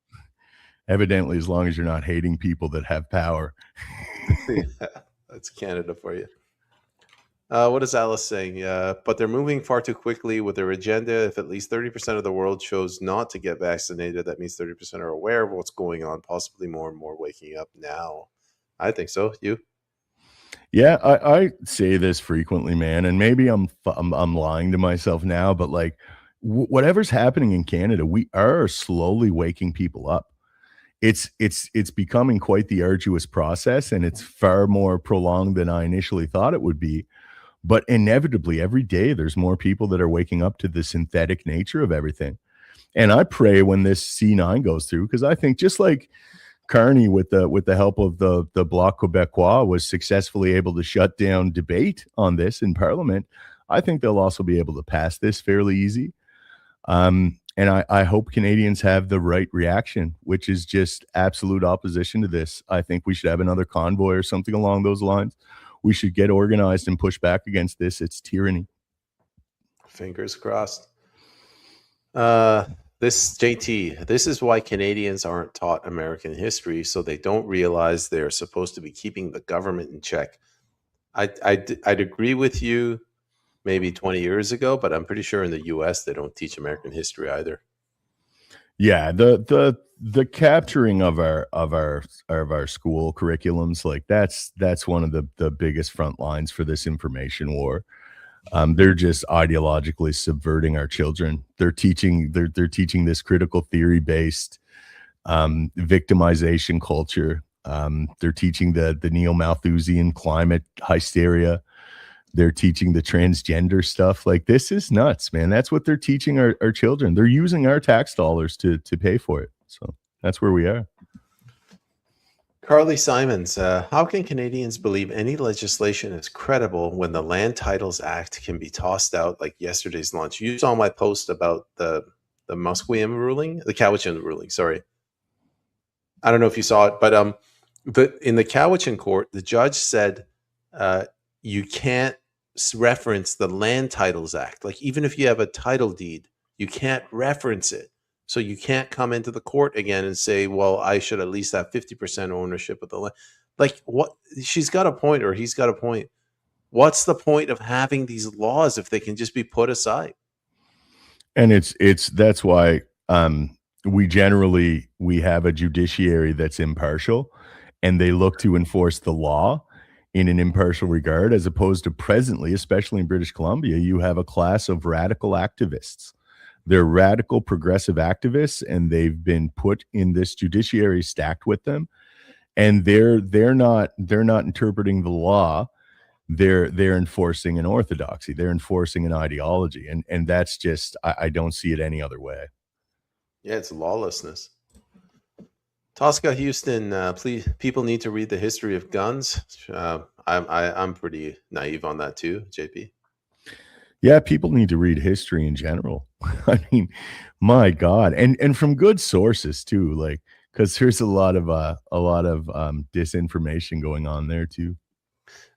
Evidently, as long as you're not hating people that have power. Yeah, that's Canada for you. What is Alice saying? But they're moving far too quickly with their agenda. If at least 30% of the world chose not to get vaccinated, that means 30% are aware of what's going on, possibly more and more waking up now. I think so. You? Yeah, I say this frequently, man, and maybe I'm lying to myself now, but like whatever's happening in Canada, we are slowly waking people up. It's becoming quite the arduous process, and it's far more prolonged than I initially thought it would be. But inevitably, every day, there's more people that are waking up to the synthetic nature of everything. And I pray when this C9 goes through, because I think just like Carney, with the help of the Bloc Québécois, was successfully able to shut down debate on this in Parliament, I think they'll also be able to pass this fairly easy. And I hope Canadians have the right reaction, which is just absolute opposition to this. I think we should have another convoy or something along those lines. We should get organized and push back against this. It's tyranny. Fingers crossed. This is why Canadians aren't taught American history, so they don't realize they're supposed to be keeping the government in check. I'd agree with you maybe 20 years ago, but I'm pretty sure in the US they don't teach American history either. Yeah, the capturing of our school curriculums, like that's one of the biggest front lines for this information war. They're just ideologically subverting our children. They're teaching this critical theory based victimization culture. They're teaching the neo-Malthusian climate hysteria. They're teaching the transgender stuff. Like, this is nuts, man. That's what they're teaching our children. They're using our tax dollars to pay for it. So that's where we are. Carly Simons, how can Canadians believe any legislation is credible when the Land Titles Act can be tossed out like yesterday's lunch? You saw my post about the Musqueam ruling, the Cowichan ruling. Sorry, I don't know if you saw it, but in the Cowichan court, the judge said you can't reference the Land Titles Act. Like even if you have a title deed, you can't reference it. So you can't come into the court again and say, "Well, I should at least have 50% ownership of the land." Like what? She's got a point, or he's got a point. What's the point of having these laws if they can just be put aside? And it's that's why we have a judiciary that's impartial, and they look to enforce the law in an impartial regard, as opposed to presently, especially in British Columbia, you have a class of radical activists. They're radical progressive activists, and they've been put in this judiciary stacked with them, and they're not interpreting the law. They're enforcing an orthodoxy. They're enforcing an ideology, and that's just I don't see it any other way. Yeah, it's lawlessness. Tosca Houston, please, people need to read the history of guns. I'm pretty naive on that too, JP. Yeah, people need to read history in general. I mean, my God, and from good sources too, like because there's a lot of disinformation going on there too.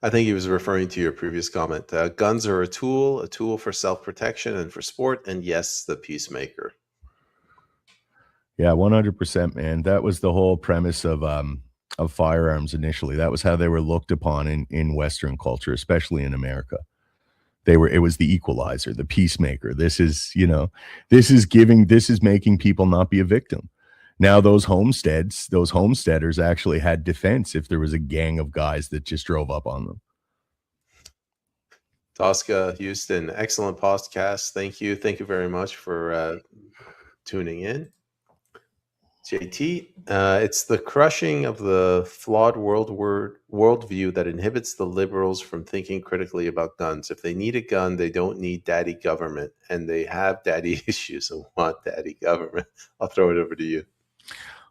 I think he was referring to your previous comment. Guns are a tool for self-protection and for sport, and yes, the peacemaker. Yeah, 100%, man. That was the whole premise of firearms initially. That was how they were looked upon in Western culture, especially in America. It was the equalizer, the peacemaker. This is making people not be a victim. Now those homesteaders actually had defense if there was a gang of guys that just drove up on them. Tosca Houston, excellent podcast. Thank you. Thank you very much for tuning in. JT, it's the crushing of the flawed worldview that inhibits the liberals from thinking critically about guns. If they need a gun, they don't need daddy government, and they have daddy issues and want daddy government. I'll throw it over to you.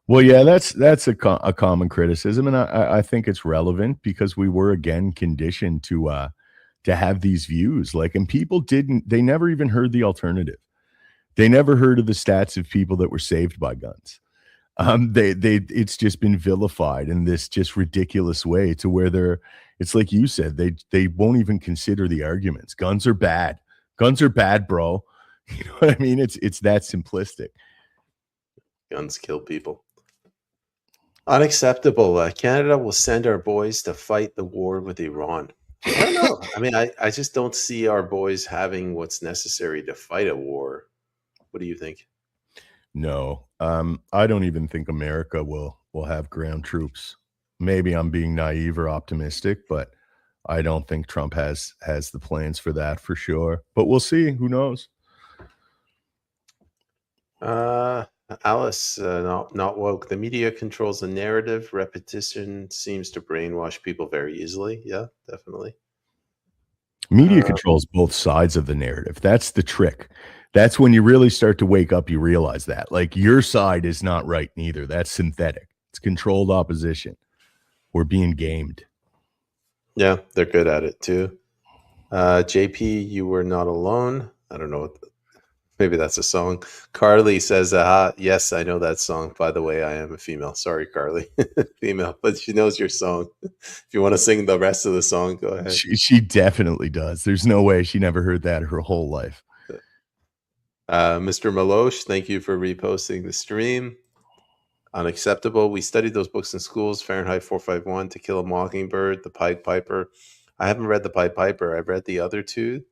Well, yeah, that's a common criticism, and I think it's relevant because we were again conditioned to have these views. Like, and people they never even heard the alternative. They never heard of the stats of people that were saved by guns. It's just been vilified in this just ridiculous way to where it's like you said, they won't even consider the arguments. Guns are bad, bro. You know what I mean? It's that simplistic. Guns kill people. Unacceptable. Canada will send our boys to fight the war with Iran. I don't know. I mean, I just don't see our boys having what's necessary to fight a war. What do you think? No, I don't even think America will have ground troops. Maybe I'm being naive or optimistic, but I don't think Trump has the plans for that for sure. But we'll see. Who knows? Alice, not woke. The media controls the narrative. Repetition seems to brainwash people very easily. Yeah, definitely. Media controls both sides of the narrative. That's the trick. That's when you really start to wake up. You realize that, like, your side is not right neither. That's synthetic. It's controlled opposition. We're being gamed. Yeah, they're good at it too. JP, you were not alone. I don't know maybe that's a song. Carly says, yes, I know that song. By the way, I am a female. Sorry, Carly. Female, but she knows your song. If you want to sing the rest of the song, go ahead. She definitely does. There's no way she never heard that her whole life. Mr. Malosh, thank you for reposting the stream. Unacceptable. We studied those books in schools, Fahrenheit 451, To Kill a Mockingbird, The Pied Piper. I haven't read The Pied Piper. I've read the other two.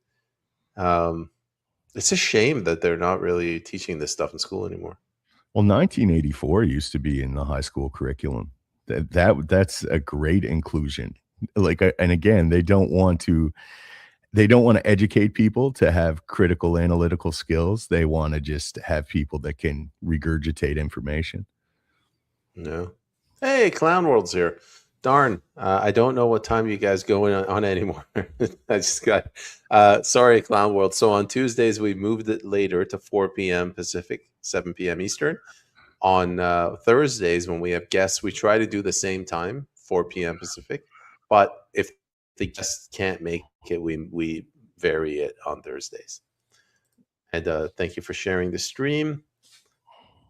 It's a shame that they're not really teaching this stuff in school anymore. Well, 1984 used to be in the high school curriculum. That's a great inclusion. Like, and again, they don't want to educate people to have critical analytical skills. They want to just have people that can regurgitate information. No. Hey, Clown World's here. Darn, I don't know what time you guys go on anymore. I just got, sorry, Clown World. So on Tuesdays, we moved it later to 4 p.m. Pacific, 7 p.m. Eastern. On Thursdays, when we have guests, we try to do the same time, 4 p.m. Pacific. But if the guests can't make it, we vary it on Thursdays. And thank you for sharing the stream.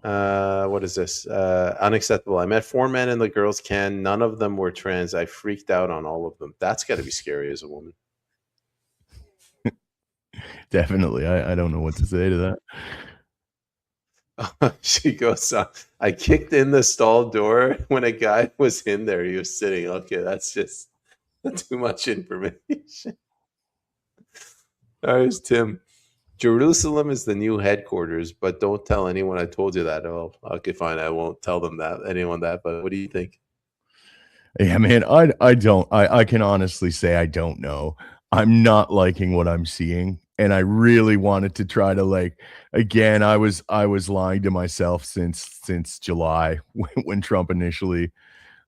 What is this? Unacceptable. I met 4 men in the girls' can. None of them were trans. I freaked out on all of them. That's got to be scary as a woman. Definitely. I don't know what to say to that. She goes, I kicked in the stall door when a guy was in there. He was sitting. Okay, that's just too much information. All right, Tim. Jerusalem is the new headquarters, but don't tell anyone I told you that. Oh, okay, fine. I won't tell them that, anyone that. But what do you think? Yeah, man, I can honestly say I don't know. I'm not liking what I'm seeing. And I really wanted to try to, like, again, I was lying to myself since July when Trump initially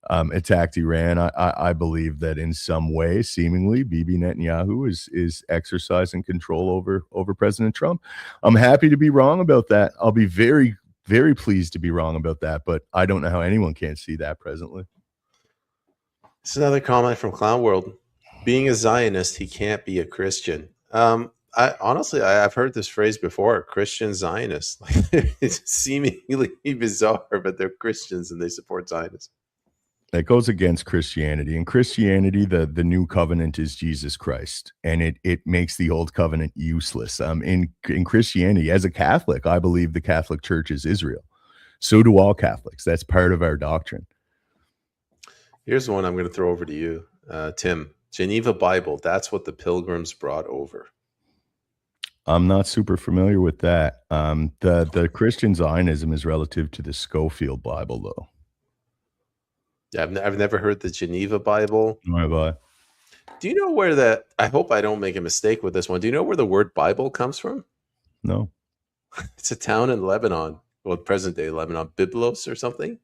attacked Iran. I believe that in some way, seemingly, Bibi Netanyahu is exercising control over President Trump. I'm happy to be wrong about that. I'll be very, very pleased to be wrong about that, but I don't know how anyone can't see that presently. This is another comment from Clown World. Being a Zionist, he can't be a Christian. I've heard this phrase before, Christian Zionists. It's seemingly bizarre, but they're Christians and they support Zionists. That goes against Christianity. In Christianity, the new covenant is Jesus Christ, and it makes the old covenant useless. In Christianity, as a Catholic, I believe the Catholic Church is Israel. So do all Catholics. That's part of our doctrine. Here's one I'm going to throw over to you, Tim. Geneva Bible, that's what the Pilgrims brought over. I'm not super familiar with that. The Christian Zionism is relative to the Schofield Bible, though. Yeah, I've never heard the Geneva Bible. Nor have I. Do you know where I hope I don't make a mistake with this one. Do you know where the word Bible comes from? No. It's a town in Lebanon, well, present day Lebanon, Byblos or something.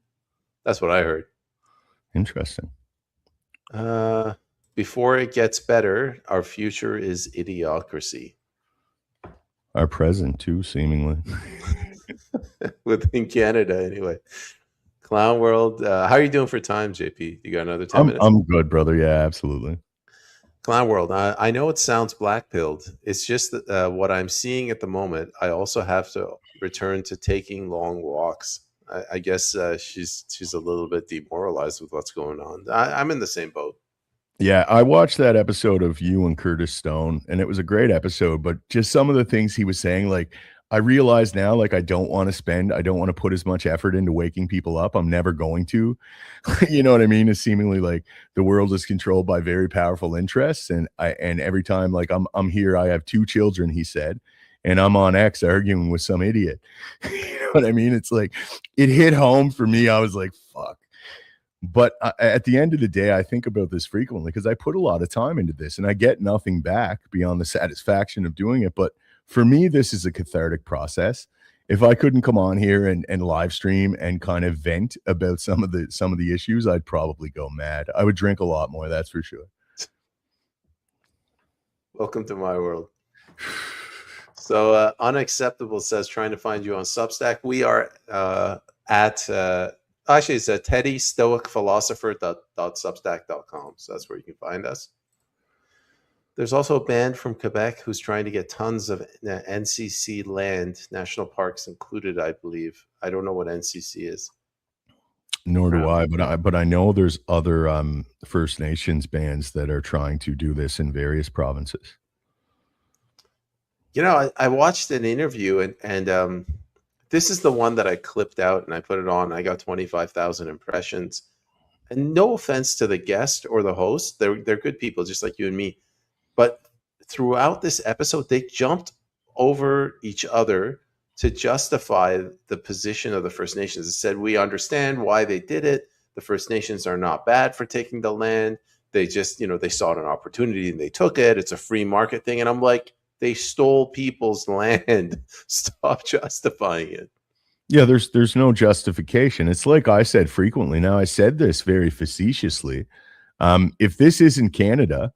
That's what I heard. Interesting. Before it gets better, our future is idiocracy. Our present, too, seemingly. Within Canada, anyway. Clown World, how are you doing for time, JP? You got another 10 minutes? I'm good, brother. Yeah, absolutely. Clown World, I know it sounds black-pilled. It's just that what I'm seeing at the moment, I also have to return to taking long walks. I guess she's a little bit demoralized with what's going on. I'm in the same boat. Yeah, I watched that episode of you and Curtis Stone, and it was a great episode, but just some of the things he was saying, like, I realize now, like, I don't want to put as much effort into waking people up. I'm never going to. You know what I mean? It's seemingly like the world is controlled by very powerful interests. And every time, like, I'm here, I have 2 children, he said, and I'm on X arguing with some idiot. You know what I mean? It's like, it hit home for me. I was like, fuck. But at the end of the day, I think about this frequently because I put a lot of time into this and I get nothing back beyond the satisfaction of doing it. But for me, this is a cathartic process. If I couldn't come on here and live stream and kind of vent about some of the issues, I'd probably go mad. I would drink a lot more, that's for sure. Welcome to my world. So Unacceptable says, trying to find you on Substack. We are at actually, it's at Teddy Stoic Philosopher.substack.com. So that's where you can find us. There's also a band from Quebec who's trying to get tons of NCC land, national parks included, I believe. I don't know what NCC is. Nor do I, but I know there's other First Nations bands that are trying to do this in various provinces. You know, I watched an interview and this is the one that I clipped out and I put it on. I got 25,000 impressions. And no offense to the guest or the host. They're good people, just like you and me. But throughout this episode, they jumped over each other to justify the position of the First Nations. It said, we understand why they did it. The First Nations are not bad for taking the land. They just, they saw an opportunity and they took it. It's a free market thing. And I'm like, they stole people's land. Stop justifying it. Yeah, there's no justification. It's like I said frequently. Now, I said this very facetiously. If this isn't Canada,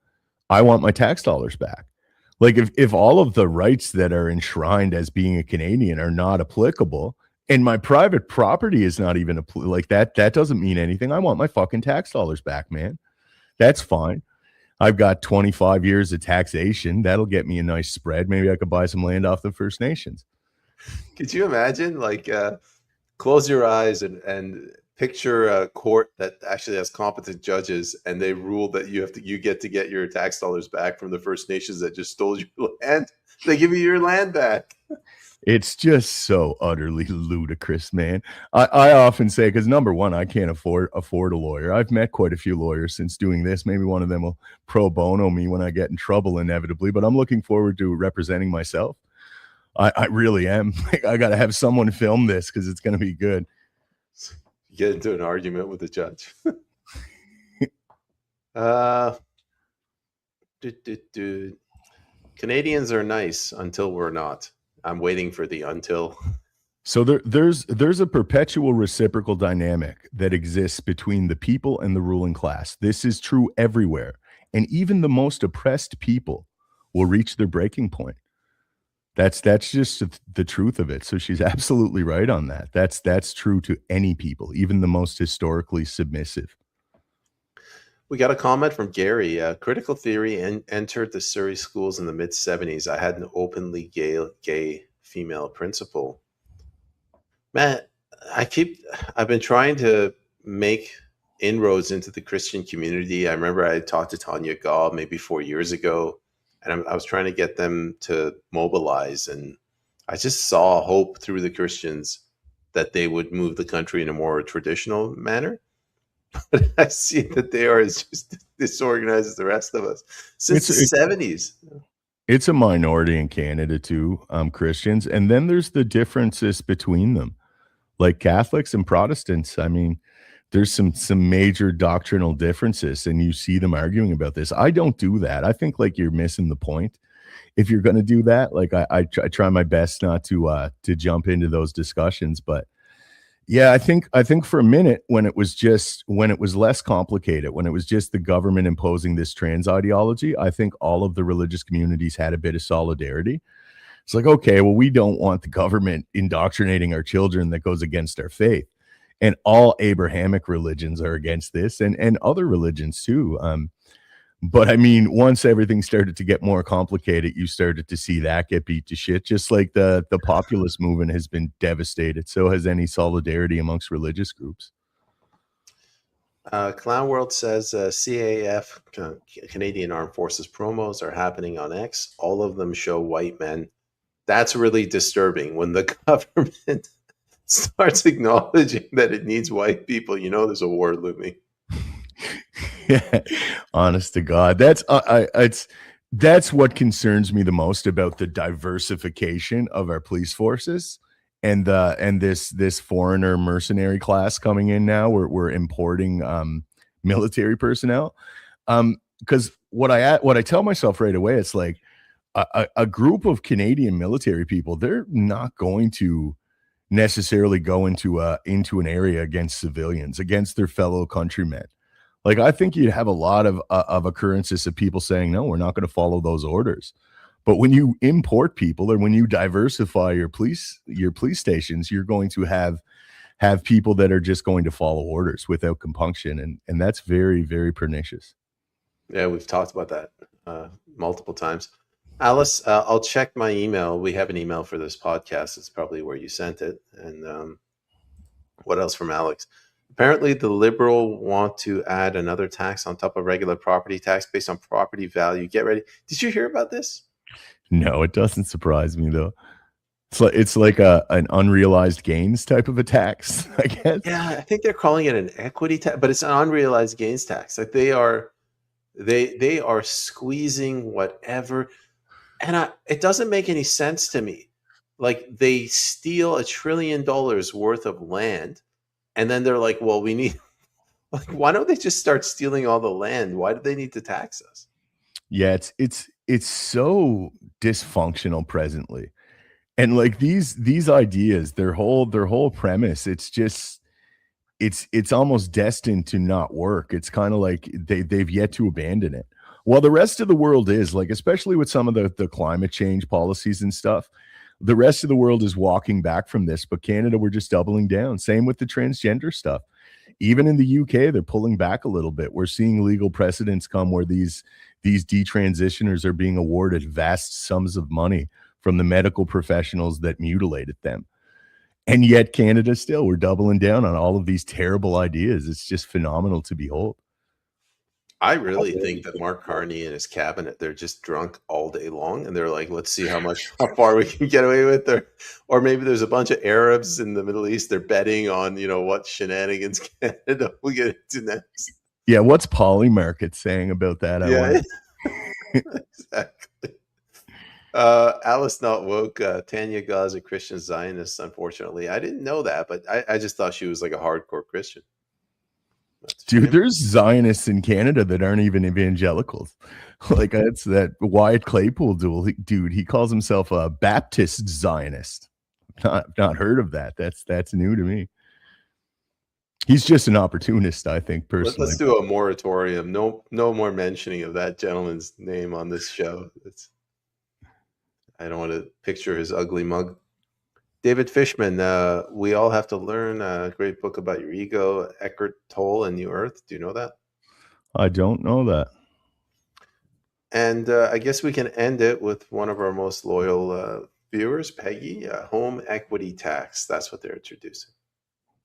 I want my tax dollars back. Like if all of the rights that are enshrined as being a Canadian are not applicable and my private property is not even like that doesn't mean anything. I want my fucking tax dollars back, man. That's fine. I've got 25 years of taxation. That'll get me a nice spread. Maybe I could buy some land off the First Nations. Could you imagine, like, close your eyes and picture a court that actually has competent judges, and they rule that you get to get your tax dollars back from the First Nations that just stole your land. They give you your land back. It's just so utterly ludicrous, man. I often say, because number one, I can't afford a lawyer. I've met quite a few lawyers since doing this. Maybe one of them will pro bono me when I get in trouble inevitably, but I'm looking forward to representing myself. I really am. Like, I got to have someone film this because it's going to be good. You get into an argument with the judge. Canadians are nice until we're not. I'm waiting for the until. So there's a perpetual reciprocal dynamic that exists between the people and the ruling class. This is true everywhere. And even the most oppressed people will reach their breaking point. That's just the truth of it. So she's absolutely right on that. That's true to any people, even the most historically submissive. We got a comment from Gary. Critical theory entered the Surrey schools in the mid-'70s. I had an openly gay female principal. Man, I've been trying to make inroads into the Christian community. I remember I talked to Tanya Gaw maybe 4 years ago, and I was trying to get them to mobilize. And I just saw hope through the Christians that they would move the country in a more traditional manner. But I see that they are just disorganized as the rest of us since the 70s. It's a minority in Canada too, Christians. And then there's the differences between them, like Catholics and Protestants. I mean, there's some major doctrinal differences, and you see them arguing about this. I don't do that. I think like you're missing the point. If you're going to do that, like I try my best not to jump into those discussions, but yeah, I think for a minute when it was less complicated, when it was just the government imposing this trans ideology, I think all of the religious communities had a bit of solidarity. It's like, okay, well, we don't want the government indoctrinating our children that goes against our faith. And all Abrahamic religions are against this, and other religions too. But I mean, once everything started to get more complicated, you started to see that get beat to shit. Just like the populist movement has been devastated, so has any solidarity amongst religious groups. Clown World says CAF, Canadian Armed Forces promos are happening on X. All of them show white men. That's really disturbing. When the government starts acknowledging that it needs white people, you know there's a war looming. Yeah, honest to God, that's what concerns me the most about the diversification of our police forces and this foreigner mercenary class coming in now. We're importing military personnel, because what I tell myself right away, it's like a group of Canadian military people, they're not going to necessarily go into an area against civilians, against their fellow countrymen. Like, I think you'd have a lot of occurrences of people saying, no, we're not going to follow those orders. But when you import people, or when you diversify your police stations, you're going to have people that are just going to follow orders without compunction. And that's very, very pernicious. Yeah, we've talked about that multiple times. Alice, I'll check my email. We have an email for this podcast. It's probably where you sent it. And what else from Alex? Apparently, the Liberal want to add another tax on top of regular property tax based on property value. Get ready. Did you hear about this? No, it doesn't surprise me, though. It's like an unrealized gains type of a tax, I guess. Yeah, I think they're calling it an equity tax, but it's an unrealized gains tax. Like they are squeezing whatever, and it doesn't make any sense to me. Like, they steal $1 trillion worth of land. And then they're like, well, we need, like, why don't they just start stealing all the land? Why do they need to tax us? Yeah, it's so dysfunctional presently. And like these ideas, their whole premise, it's almost destined to not work. It's kind of like they've yet to abandon it. While the rest of the world is, like, especially with some of the climate change policies and stuff, the rest of the world is walking back from this, but Canada, we're just doubling down. Same with the transgender stuff. Even in the UK, they're pulling back a little bit. We're seeing legal precedents come where these detransitioners are being awarded vast sums of money from the medical professionals that mutilated them. And yet Canada still, we're doubling down on all of these terrible ideas. It's just phenomenal to behold. I really think that Mark Carney and his cabinet, they're just drunk all day long, and they're like, let's see how far we can get away with it. Or maybe there's a bunch of Arabs in the Middle East, they're betting on, what shenanigans Canada will get into next. Yeah, what's Polymarket saying about that? Yeah, exactly. Alice Not Woke, Tanya Ga's a Christian Zionist, unfortunately. I didn't know that, but I just thought she was like a hardcore Christian. Dude, there's Zionists in Canada that aren't even evangelicals. Like that's that Wyatt Claypool dude. He calls himself a Baptist Zionist. Not heard of that. That's new to me. He's just an opportunist, I think, personally. Let's do a moratorium. No more mentioning of that gentleman's name on this show. I don't want to picture his ugly mug. David Fishman, We All Have to Learn, a great book about your ego, Eckhart Tolle and New Earth. Do you know that? I don't know that. And I guess we can end it with one of our most loyal viewers, Peggy, home equity tax. That's what they're introducing.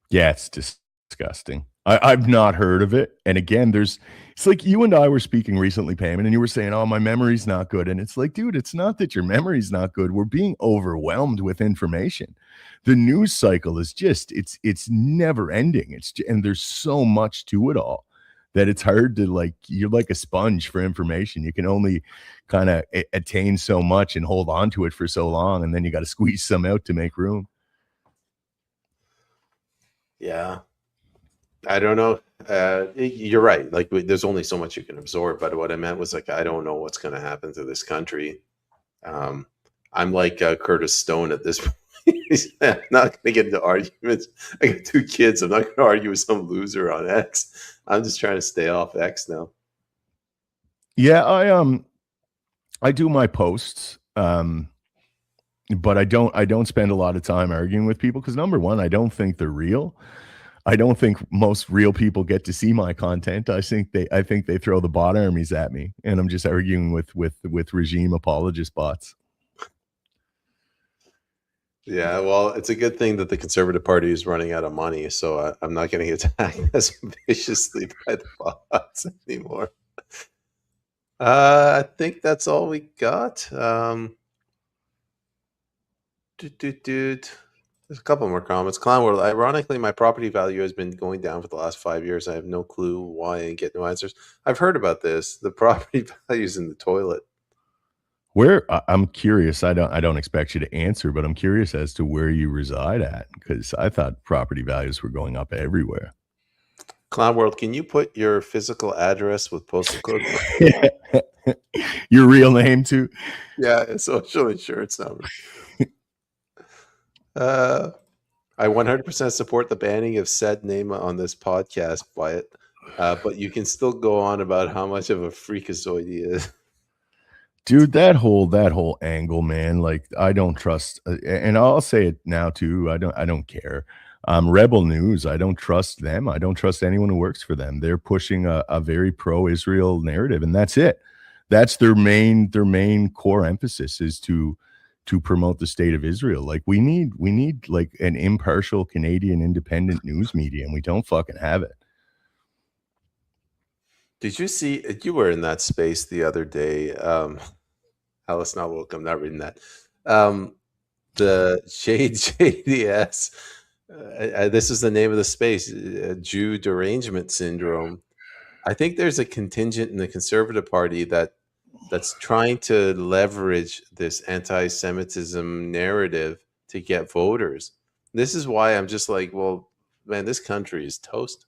Yeah, it's disgusting. I've not heard of it. And again, it's like you and I were speaking recently, Peyman, and you were saying, oh, my memory's not good. And it's like, dude, it's not that your memory's not good. We're being overwhelmed with information. The news cycle is just, it's never ending. And there's so much to it all that it's hard to you're like a sponge for information. You can only kind of attain so much and hold on to it for so long. And then you got to squeeze some out to make room. Yeah. I don't know. You're right. There's only so much you can absorb. But what I meant was I don't know what's going to happen to this country. I'm like Curtis Stone at this point. I'm not going to get into arguments. I got 2 kids. I'm not going to argue with some loser on X. I'm just trying to stay off X now. Yeah, I do my posts, but I don't spend a lot of time arguing with people because number one, I don't think they're real. I don't think most real people get to see my content. I think they throw the bot armies at me, and I'm just arguing with regime apologist bots. Yeah, well, it's a good thing that the Conservative Party is running out of money, so I'm not getting attacked as viciously by the bots anymore. I think that's all we got. There's a couple more comments. Clown World, ironically, my property value has been going down for the last 5 years. I have no clue why and get no answers. I've heard about this. The property value's in the toilet. Where I'm curious, I don't expect you to answer, but I'm curious as to where you reside at because I thought property values were going up everywhere. Clown World, can you put your physical address with postal code? Your real name too? Yeah, social insurance number. I 100% support the banning of said name on this podcast, Wyatt. But you can still go on about how much of a freakazoid he is. Dude, that whole angle, man, I don't trust, and I'll say it now too. I don't care. Rebel News, I don't trust them. I don't trust anyone who works for them. They're pushing a very pro-Israel narrative, and that's it. That's their main core emphasis is to promote the state of Israel. We need an impartial Canadian independent news media, and we don't fucking have it. Did you see, you were in that space the other day, Alice Not Woke, I'm not reading that. The JDS, this is the name of the space, Jew derangement syndrome. I think there's a contingent in the Conservative Party that's trying to leverage this anti-Semitism narrative to get voters. This is why I'm just like, well, man, this country is toast.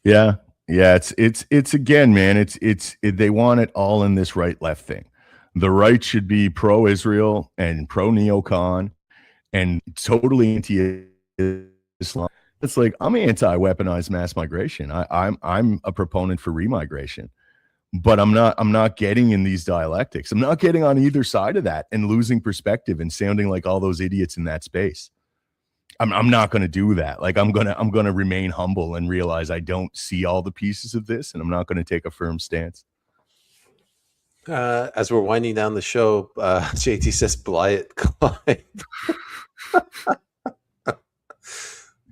Yeah. It's again, man, they want it all in this right-left thing. The right should be pro-Israel and pro-neocon and totally anti-Islam. It's like, I'm anti-weaponized mass migration. I'm a proponent for remigration. But I'm not getting in these dialectics. I'm not getting on either side of that and losing perspective and sounding like all those idiots in that space. I'm not going to do that. Like I'm going to remain humble and realize I don't see all the pieces of this, and I'm not going to take a firm stance. As we're winding down the show, JT says Blyett Clyde.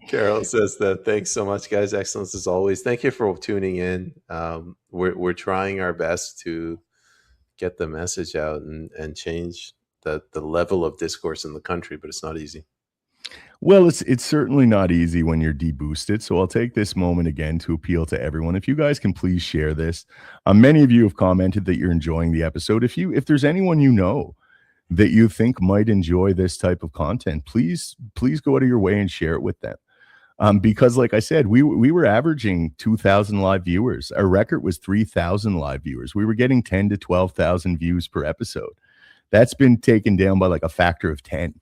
Carol says that thanks so much, guys. Excellence as always. Thank you for tuning in. We're trying our best to get the message out and change the level of discourse in the country, but it's not easy. Well, it's certainly not easy when you're deboosted. So I'll take this moment again to appeal to everyone. If you guys can please share this. Many of you have commented that you're enjoying the episode. If there's anyone you know that you think might enjoy this type of content, please go out of your way and share it with them. Because like I said, we were averaging 2,000 live viewers. Our record was 3,000 live viewers. We were getting 10 to 12,000 views per episode. That's been taken down by like a factor of 10.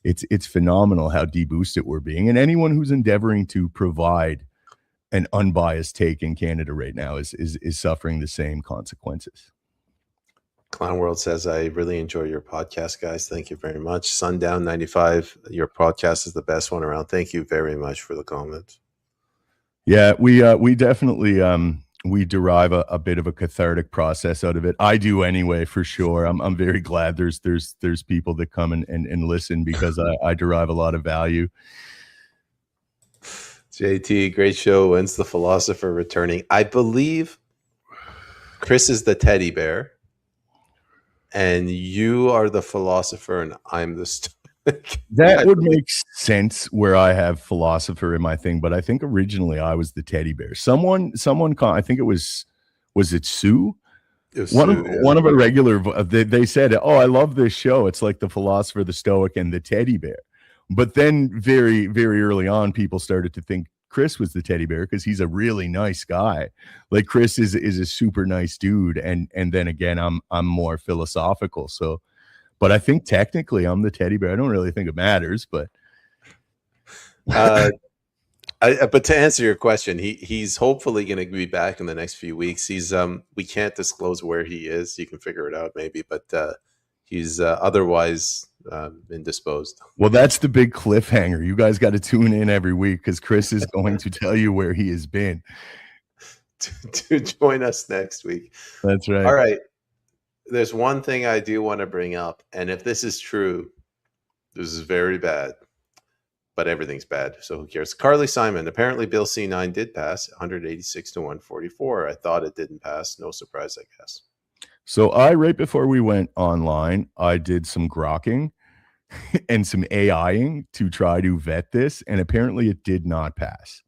It's phenomenal how deboosted we're being. And anyone who's endeavoring to provide an unbiased take in Canada right now is suffering the same consequences. Clown World says, I really enjoy your podcast, guys. Thank you very much. Sundown 95, your podcast is the best one around. Thank you very much for the comments. Yeah, we definitely we derive a bit of a cathartic process out of it. I do anyway, for sure. I'm very glad there's people that come and listen, because I derive a lot of value. JT, great show. When's the Philosopher returning? I believe Kris is the teddy bear, and you are the Philosopher, and I'm the Stoic. That would make sense where I have Philosopher in my thing, but I think originally I was the teddy bear. Someone, I think it was it Sue? It was one of a regular, they said, oh, I love this show. It's like the Philosopher, the Stoic, and the teddy bear. But then very, very early on, people started to think Kris was the teddy bear because he's a really nice guy. Like Kris is a super nice dude. And then again, I'm more philosophical. So, but I think technically I'm the teddy bear. I don't really think it matters, but. But to answer your question, he's hopefully going to be back in the next few weeks. He's we can't disclose where he is. You can figure it out maybe, but he's otherwise indisposed. Well, that's the big cliffhanger. You guys got to tune in every week because Kris is going to tell you where he has been. to join us next week. That's right. All right. There's one thing I do want to bring up, and if this is true, this is very bad. But everything's bad, so who cares? Carly Simon, apparently Bill C9 did pass, 186 to 144. I thought it didn't pass. No surprise, I guess. So right before we went online, I did some grokking and some AIing to try to vet this, and apparently it did not pass.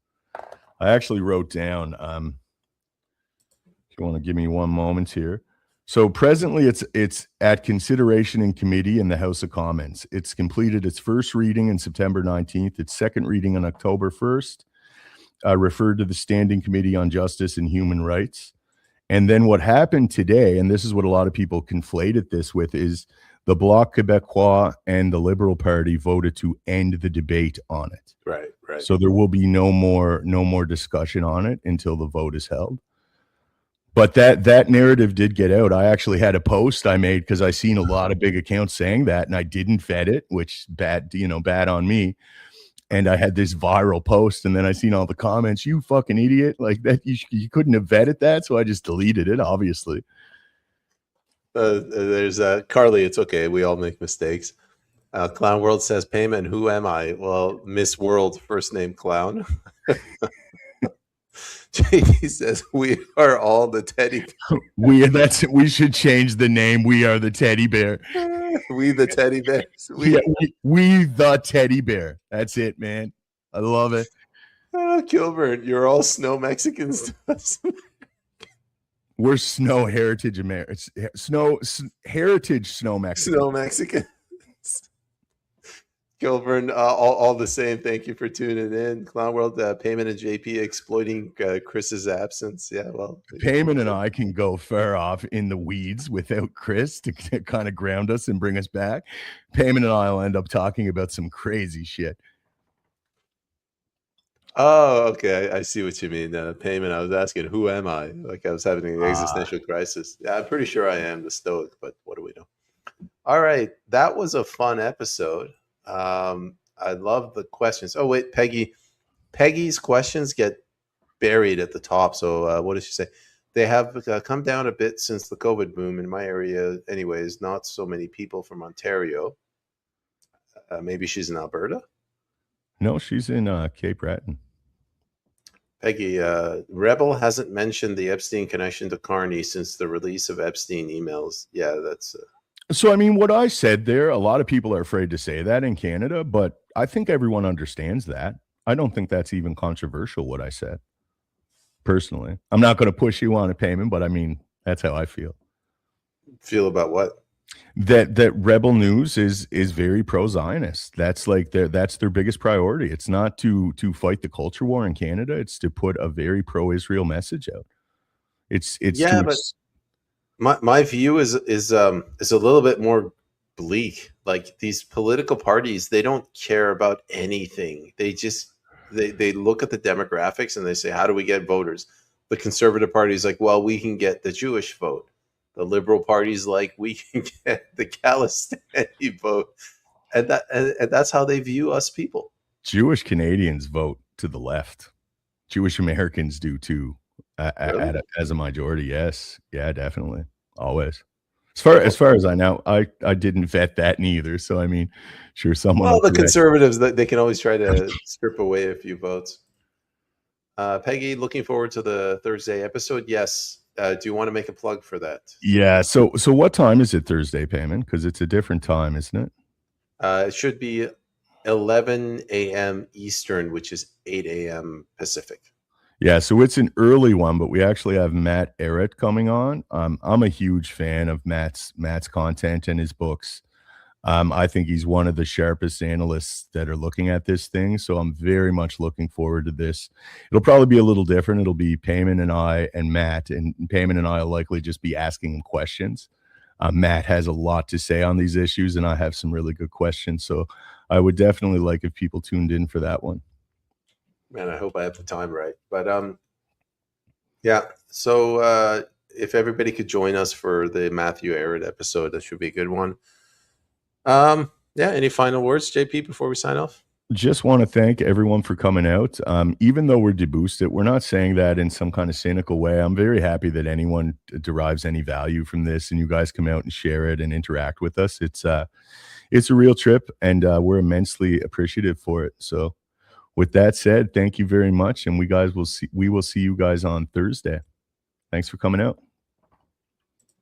I actually wrote down, if you want to give me one moment here. So presently it's at consideration in committee in the House of Commons. It's completed its first reading on September 19th, its second reading on October 1st, referred to the Standing Committee on Justice and Human Rights. And then what happened today, and this is what a lot of people conflated this with, is the Bloc Québécois and the Liberal Party voted to end the debate on it. Right. So there will be no more discussion on it until the vote is held. But that narrative did get out. I actually had a post I made because I seen a lot of big accounts saying that, and I didn't vet it, which bad on me. And I had this viral post, and then I seen all the comments, you fucking idiot, like that you couldn't have vetted that, so I just deleted it, obviously. There's Carly, it's okay, we all make mistakes. Clown World says, Peyman, who am I? Well, Miss World, first name Clown. JD says, we are all the teddy bear. We should change the name. We are the teddy bear. We the teddy bears. We the teddy bear. That's it, man. I love it. Oh, Gilbert, you're all snow Mexicans. We're snow heritage Americans. Heritage snow Mexicans. Snow Mexicans. Gilbert, all the same. Thank you for tuning in. Clown World, Peyman and JP exploiting Kris's absence. Yeah, well, Peyman and I can go far off in the weeds without Kris to kind of ground us and bring us back. Peyman and I will end up talking about some crazy shit. Oh, okay. I see what you mean. Peyman, I was asking, who am I? Like I was having an existential crisis. Yeah, I'm pretty sure I am the Stoic, but what do we know? All right. That was a fun episode. I love the questions. Oh wait, Peggy's questions get buried at the top. So what does she say? They have come down a bit since the COVID boom in my area. Anyways, not so many people from Ontario. Maybe she's in Alberta. No, she's in Cape Breton. Peggy, Rebel hasn't mentioned the Epstein connection to Carney since the release of Epstein emails. Yeah, that's. So, I mean, what I said there, a lot of people are afraid to say that in Canada, but I think everyone understands that. I don't think that's even controversial, what I said. Personally, I'm not going to push you on a Peyman, but I mean, that's how I feel. Feel about what? That Rebel News is very pro-Zionist. That's like that's their biggest priority. It's not to fight the culture war in Canada. It's to put a very pro-Israel message out. It's yeah, but my view is a little bit more bleak. Like these political parties, they don't care about anything. They just they look at the demographics and they say, how do we get voters? The Conservative Party is like, well, we can get the Jewish vote. The Liberal Party's like, we can get the Palestinian vote, and that's how they view us people. Jewish Canadians vote to the left. Jewish Americans do too, really? As a majority. Yes, yeah, definitely, always. As far as I know, I didn't vet that neither. So I mean, sure, someone. Well, the Conservatives, they can always try to strip away a few votes. Peggy, looking forward to the Thursday episode. Yes. Do you want to make a plug for that? Yeah. So what time is it Thursday, Peyman? Because it's a different time, isn't it? It should be 11 a.m. Eastern, which is 8 a.m. Pacific. Yeah. So it's an early one, but we actually have Matt Ehret coming on. I'm a huge fan of Matt's content and his books. I think he's one of the sharpest analysts that are looking at this thing. So I'm very much looking forward to this. It'll probably be a little different. It'll be Peyman and I and Matt, and Peyman and I will likely just be asking him questions. Matt has a lot to say on these issues, and I have some really good questions. So I would definitely like if people tuned in for that one. Man, I hope I have the time right. But yeah. So if everybody could join us for the Matthew Ehret episode, that should be a good one. Yeah. Any final words, JP, before we sign off? Just want to thank everyone for coming out. Even though we're deboosted, we're not saying that in some kind of cynical way. I'm very happy that anyone derives any value from this, and you guys come out and share it and interact with us. It's a real trip, and we're immensely appreciative for it. So with that said, thank you very much. And we will see you guys on Thursday. Thanks for coming out.